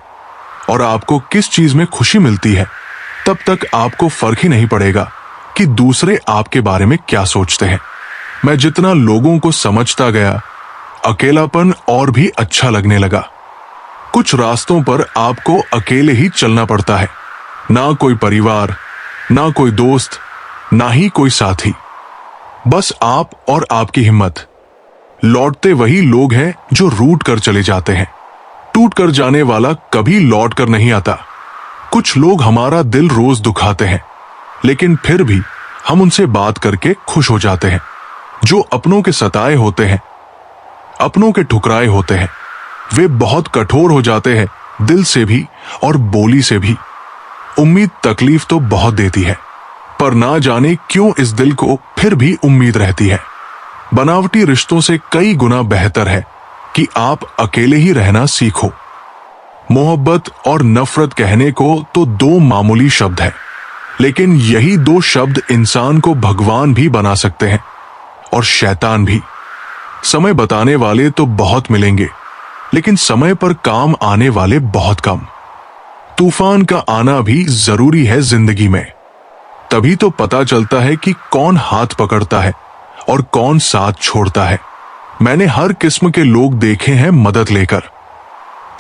और आपको किस चीज में खुशी मिलती है। तब तक आपको फर्क ही नहीं पड़ेगा कि दूसरे आपके बारे में क्या सोचते हैं। मैं जितना लोगों को समझता गया, अकेलापन और भी अच्छा लगने लगा। कुछ रास्तों पर आपको अकेले ही चलना पड़ता है, ना कोई परिवार, ना कोई दोस्त, ना ही कोई साथी, बस आप और आपकी हिम्मत। लौटते वही लोग हैं जो रूठ कर चले जाते हैं। टूट कर जाने वाला कभी लौट कर नहीं आता। कुछ लोग हमारा दिल रोज दुखाते हैं, लेकिन फिर भी हम उनसे बात करके खुश हो जाते हैं। जो अपनों के सताए होते हैं, अपनों के ठुकराए होते हैं, वे बहुत कठोर हो जाते हैं, दिल से भी और बोली से भी। उम्मीद तकलीफ तो बहुत देती है, पर ना जाने क्यों इस दिल को फिर भी उम्मीद रहती है। बनावटी रिश्तों से कई गुना बेहतर है कि आप अकेले ही रहना सीखो। मोहब्बत और नफरत कहने को तो दो मामूली शब्द है, लेकिन यही दो शब्द इंसान को भगवान भी बना सकते हैं और शैतान भी। समय बताने वाले तो बहुत मिलेंगे, लेकिन समय पर काम आने वाले बहुत कम। तूफान का आना भी जरूरी है जिंदगी में, तभी तो पता चलता है कि कौन हाथ पकड़ता है और कौन साथ छोड़ता है। मैंने हर किस्म के लोग देखे हैं मदद लेकर,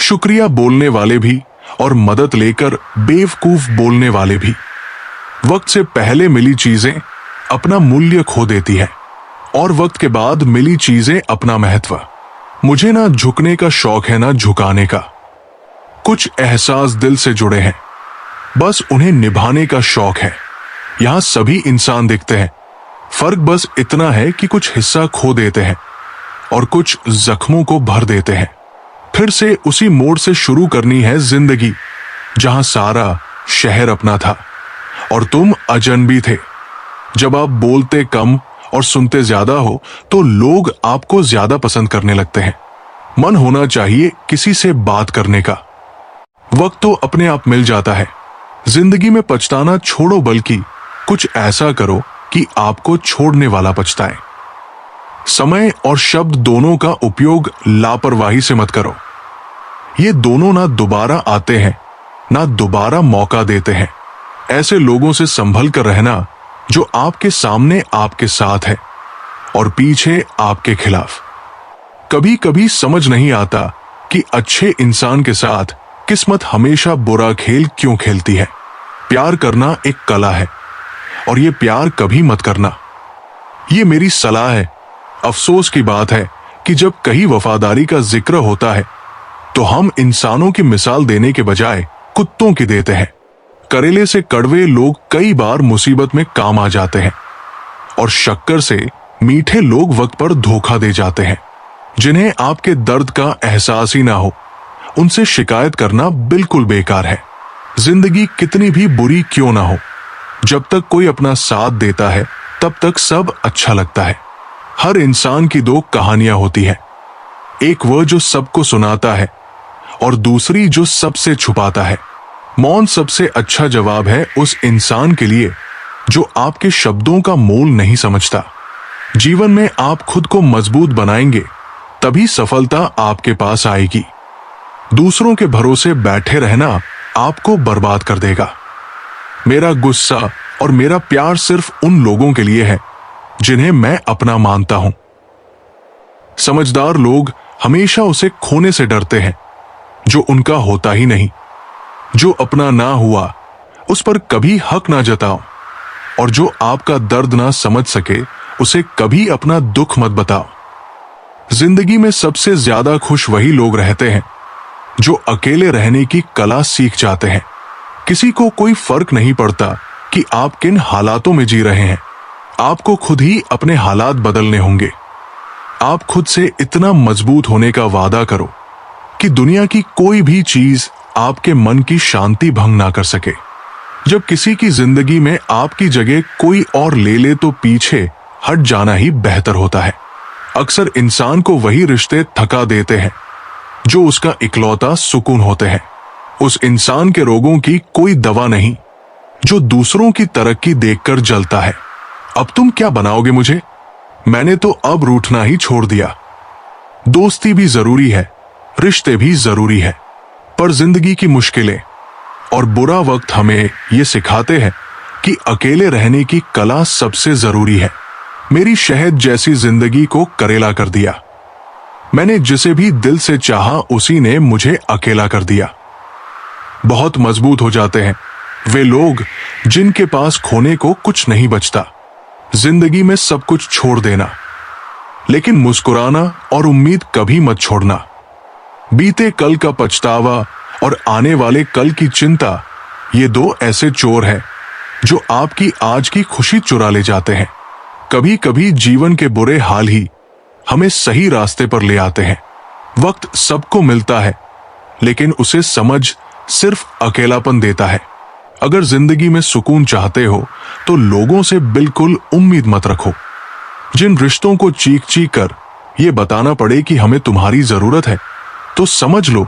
शुक्रिया बोलने वाले भी और मदद लेकर बेवकूफ बोलने वाले भी। वक्त से पहले मिली चीजें अपना मूल्य खो देती है और वक्त के बाद मिली चीजें अपना महत्व। मुझे ना झुकने का शौक है ना झुकाने का। कुछ एहसास दिल से जुड़े हैं, बस उन्हें निभाने का शौक है। यहां सभी इंसान दिखते हैं, फर्क बस इतना है कि कुछ हिस्सा खो देते हैं और कुछ जख्मों को भर देते हैं। फिर से उसी मोड़ से शुरू करनी है जिंदगी, जहां सारा शहर अपना था और तुम अजनबी थे। जब आप बोलते कम और सुनते ज्यादा हो तो लोग आपको ज्यादा पसंद करने लगते हैं। मन होना चाहिए किसी से बात करने का। वक्त तो अपने आप मिल जाता है। जिंदगी में पछताना छोड़ो, बल्कि कुछ ऐसा करो कि आपको छोड़ने वाला पछताए। समय और शब्द दोनों का उपयोग लापरवाही से मत करो। ये दोनों ना दोबारा आते हैं, ना दोबारा मौका देते हैं। ऐसे लोगों से संभल कर रहना जो आपके सामने आपके साथ है और पीछे आपके खिलाफ। कभी कभी समझ नहीं आता कि अच्छे इंसान के साथ किस्मत हमेशा बुरा खेल क्यों खेलती है। प्यार करना एक कला है और ये प्यार कभी मत करना। ये मेरी सलाह है। अफसोस की बात है कि जब कहीं वफादारी का जिक्र होता है तो हम इंसानों की मिसाल देने के बजाय कुत्तों की देते हैं। करेले से कड़वे लोग कई बार मुसीबत में काम आ जाते हैं और शक्कर से मीठे लोग वक्त पर धोखा दे जाते हैं। जिन्हें आपके दर्द का एहसास ही ना हो, उनसे शिकायत करना बिल्कुल बेकार है। जिंदगी कितनी भी बुरी क्यों ना हो, जब तक कोई अपना साथ देता है तब तक सब अच्छा लगता है। हर इंसान की दो कहानियां होती है, एक वह जो सबको सुनाता है और दूसरी जो सबसे छुपाता है। मौन सबसे अच्छा जवाब है उस इंसान के लिए जो आपके शब्दों का मोल नहीं समझता। जीवन में आप खुद को मजबूत बनाएंगे तभी सफलता आपके पास आएगी। दूसरों के भरोसे बैठे रहना आपको बर्बाद कर देगा। मेरा गुस्सा और मेरा प्यार सिर्फ उन लोगों के लिए है जिन्हें मैं अपना मानता हूं। समझदार लोग हमेशा उसे खोने से डरते हैं जो उनका होता ही नहीं। जो अपना ना हुआ उस पर कभी हक ना जताओ, और जो आपका दर्द ना समझ सके उसे कभी अपना दुख मत बताओ। जिंदगी में सबसे ज्यादा खुश वही लोग रहते हैं जो अकेले रहने की कला सीख जाते हैं। किसी को कोई फर्क नहीं पड़ता कि आप किन हालातों में जी रहे हैं। आपको खुद ही अपने हालात बदलने होंगे। आप खुद से इतना मजबूत होने का वादा करो कि दुनिया की कोई भी चीज आपके मन की शांति भंग ना कर सके। जब किसी की जिंदगी में आपकी जगह कोई और ले ले तो पीछे हट जाना ही बेहतर होता है। अक्सर इंसान को वही रिश्ते थका देते हैं जो उसका इकलौता सुकून होते हैं। उस इंसान के रोगों की कोई दवा नहीं जो दूसरों की तरक्की देखकर जलता है। अब तुम क्या बनाओगे मुझे? मैंने तो अब रूठना ही छोड़ दिया। दोस्ती भी जरूरी है, रिश्ते भी जरूरी है, पर जिंदगी की मुश्किलें और बुरा वक्त हमें ये सिखाते हैं कि अकेले रहने की कला सबसे जरूरी है। मेरी शहद जैसी जिंदगी को करेला कर दिया। मैंने जिसे भी दिल से चाहा उसी ने मुझे अकेला कर दिया। बहुत मजबूत हो जाते हैं वे लोग जिनके पास खोने को कुछ नहीं बचता। जिंदगी में सब कुछ छोड़ देना, लेकिन मुस्कुराना और उम्मीद कभी मत छोड़ना। बीते कल का पछतावा और आने वाले कल की चिंता, ये दो ऐसे चोर हैं जो आपकी आज की खुशी चुरा ले जाते हैं। कभी कभी जीवन के बुरे हाल ही हमें सही रास्ते पर ले आते हैं। वक्त सबको मिलता है, लेकिन उसे समझ सिर्फ अकेलापन देता है। अगर जिंदगी में सुकून चाहते हो तो लोगों से बिल्कुल उम्मीद मत रखो। जिन रिश्तों को चीख चीख कर ये बताना पड़े कि हमें तुम्हारी जरूरत है, तो समझ लो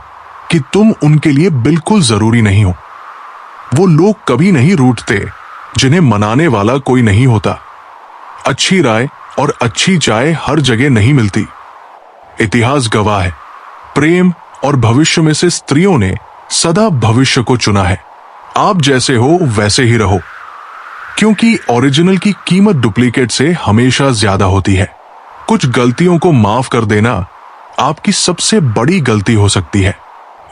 कि तुम उनके लिए बिल्कुल जरूरी नहीं हो। वो लोग कभी नहीं रूठते जिन्हें मनाने वाला कोई नहीं होता। अच्छी राय और अच्छी चाय हर जगह नहीं मिलती। इतिहास गवाह है, प्रेम और भविष्य में से स्त्रियों ने सदा भविष्य को चुना है। आप जैसे हो वैसे ही रहो, क्योंकि ओरिजिनल की कीमत डुप्लीकेट से हमेशा ज्यादा होती है। कुछ गलतियों को माफ कर देना आपकी सबसे बड़ी गलती हो सकती है।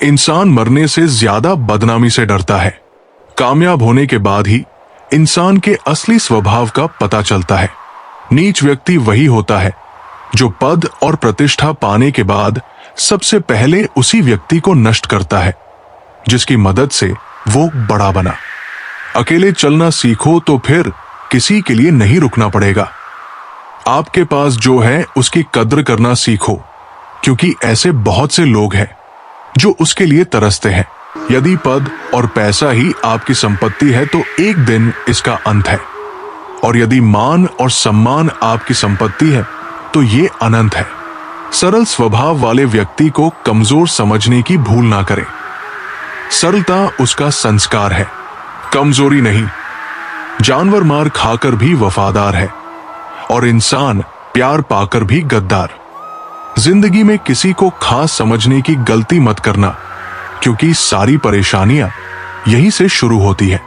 इंसान मरने से ज्यादा बदनामी से डरता है। कामयाब होने के बाद ही इंसान के असली स्वभाव का पता चलता है। नीच व्यक्ति वही होता है जो पद और प्रतिष्ठा पाने के बाद सबसे पहले उसी व्यक्ति को नष्ट करता है जिसकी मदद से वो बड़ा बना। अकेले चलना सीखो तो फिर किसी के लिए नहीं रुकना पड़ेगा। आपके पास जो है उसकी कद्र करना सीखो, क्योंकि ऐसे बहुत से लोग हैं जो उसके लिए तरसते हैं। यदि पद और पैसा ही आपकी संपत्ति है तो एक दिन इसका अंत है, और यदि मान और सम्मान आपकी संपत्ति है तो ये अनंत है। सरल स्वभाव वाले व्यक्ति को कमजोर समझने की भूल ना करें। सरलता उसका संस्कार है, कमजोरी नहीं। जानवर मार खाकर भी वफादार है और इंसान प्यार पाकर भी गद्दार। जिंदगी में किसी को खास समझने की गलती मत करना, क्योंकि सारी परेशानियां यहीं से शुरू होती है।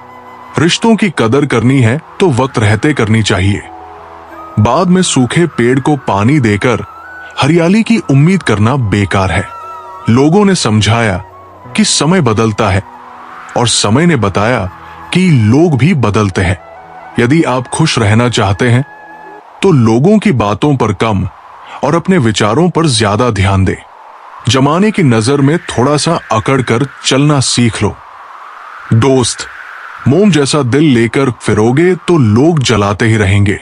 रिश्तों की कदर करनी है तो वक्त रहते करनी चाहिए। बाद में सूखे पेड़ को पानी देकर हरियाली की उम्मीद करना बेकार है। लोगों ने समझाया कि समय बदलता है, और समय ने बताया कि लोग भी बदलते हैं। यदि आप खुश रहना चाहते हैं तो लोगों की बातों पर कम और अपने विचारों पर ज्यादा ध्यान दें। जमाने की नजर में थोड़ा सा अकड़ कर चलना सीख लो। दोस्त, मोम जैसा दिल लेकर फिरोगे तो लोग जलाते ही रहेंगे।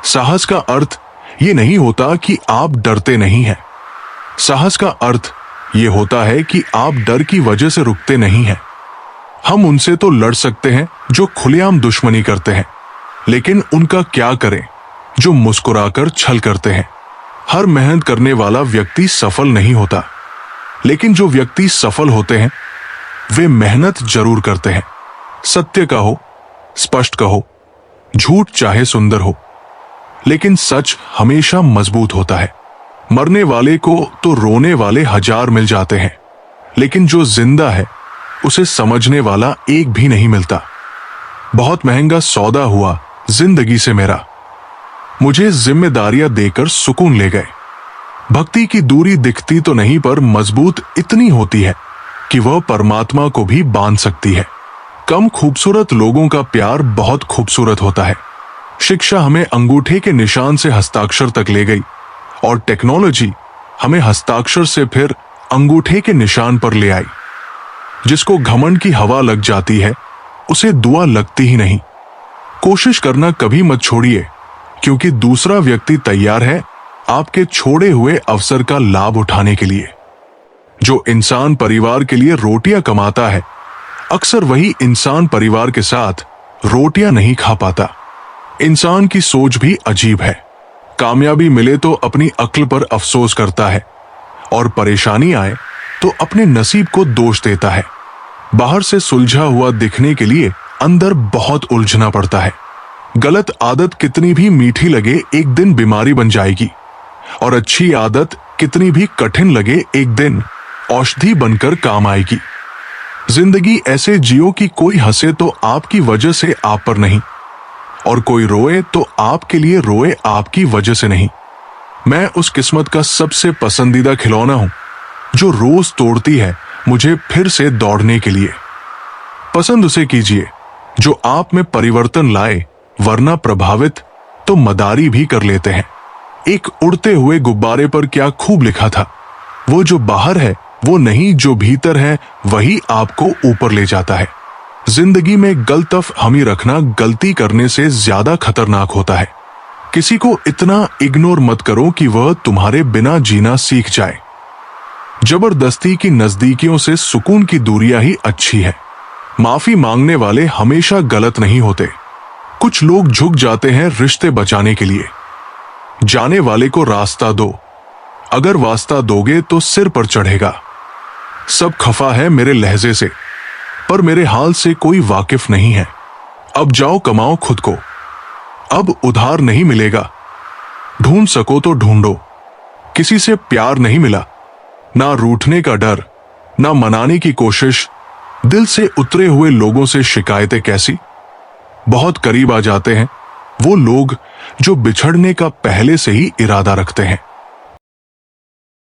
साहस का अर्थ ये नहीं होता कि आप डरते नहीं हैं। साहस का अर्थ ये होता है कि आप डर की वजह से रुकते नहीं हैं। हम उनसे तो लड़ सकते हैं जो खुलेआम दुश्मनी करते हैं, लेकिन उनका क्या करें जो मुस्कुराकर छल करते हैं। हर मेहनत करने वाला व्यक्ति सफल नहीं होता, लेकिन जो व्यक्ति सफल होते हैं वे मेहनत जरूर करते हैं। सत्य कहो, स्पष्ट कहो, झूठ चाहे सुंदर हो, लेकिन सच हमेशा मजबूत होता है। मरने वाले को तो रोने वाले हजार मिल जाते हैं, लेकिन जो जिंदा है उसे समझने वाला एक भी नहीं मिलता। बहुत महंगा सौदा हुआ जिंदगी से मेरा, मुझे जिम्मेदारियां देकर सुकून ले गए। भक्ति की दूरी दिखती तो नहीं, पर मजबूत इतनी होती है कि वह परमात्मा को भी बांध सकती है। कम खूबसूरत लोगों का प्यार बहुत खूबसूरत होता है। शिक्षा हमें अंगूठे के निशान से हस्ताक्षर तक ले गई, और टेक्नोलॉजी हमें हस्ताक्षर से फिर अंगूठे के निशान पर ले आई। जिसको घमंड की हवा लग जाती है उसे दुआ लगती ही नहीं। कोशिश करना कभी मत छोड़िए, क्योंकि दूसरा व्यक्ति तैयार है आपके छोड़े हुए अवसर का लाभ उठाने के लिए। जो इंसान परिवार के लिए रोटियां कमाता है, अक्सर वही इंसान परिवार के साथ रोटियां नहीं खा पाता। इंसान की सोच भी अजीब है। कामयाबी मिले तो अपनी अक्ल पर अफसोस करता है, और परेशानी आए तो अपने नसीब को दोष देता है। बाहर से सुलझा हुआ दिखने के लिए अंदर बहुत उलझना पड़ता है। गलत आदत कितनी भी मीठी लगे एक दिन बीमारी बन जाएगी, और अच्छी आदत कितनी भी कठिन लगे एक दिन औषधि बनकर काम आएगी। जिंदगी ऐसे जियो कि कोई हंसे तो आपकी वजह से आप पर नहीं, और कोई रोए तो आपके लिए रोए आपकी वजह से नहीं। मैं उस किस्मत का सबसे पसंदीदा खिलौना हूं जो रोज तोड़ती है मुझे फिर से दौड़ने के लिए। पसंद उसे कीजिए जो आप में परिवर्तन लाए, वरना प्रभावित तो मदारी भी कर लेते हैं। एक उड़ते हुए गुब्बारे पर क्या खूब लिखा था, वो जो बाहर है वो नहीं, जो भीतर है वही आपको ऊपर ले जाता है। जिंदगी में गलतफहमी रखना गलती करने से ज्यादा खतरनाक होता है। किसी को इतना इग्नोर मत करो कि वह तुम्हारे बिना जीना सीख जाए। जबरदस्ती की नजदीकियों से सुकून की दूरियां ही अच्छी है। माफी मांगने वाले हमेशा गलत नहीं होते। कुछ लोग झुक जाते हैं रिश्ते बचाने के लिए। जाने वाले को रास्ता दो, अगर वास्ता दोगे तो सिर पर चढ़ेगा। सब खफा है मेरे लहजे से, पर मेरे हाल से कोई वाकिफ नहीं है। अब जाओ कमाओ खुद को, अब उधार नहीं मिलेगा। ढूंढ सको तो ढूंढो। किसी से प्यार नहीं मिला, ना रूठने का डर, ना मनाने की कोशिश। दिल से उतरे हुए लोगों से शिकायतें कैसी। बहुत करीब आ जाते हैं वो लोग जो बिछड़ने का पहले से ही इरादा रखते हैं।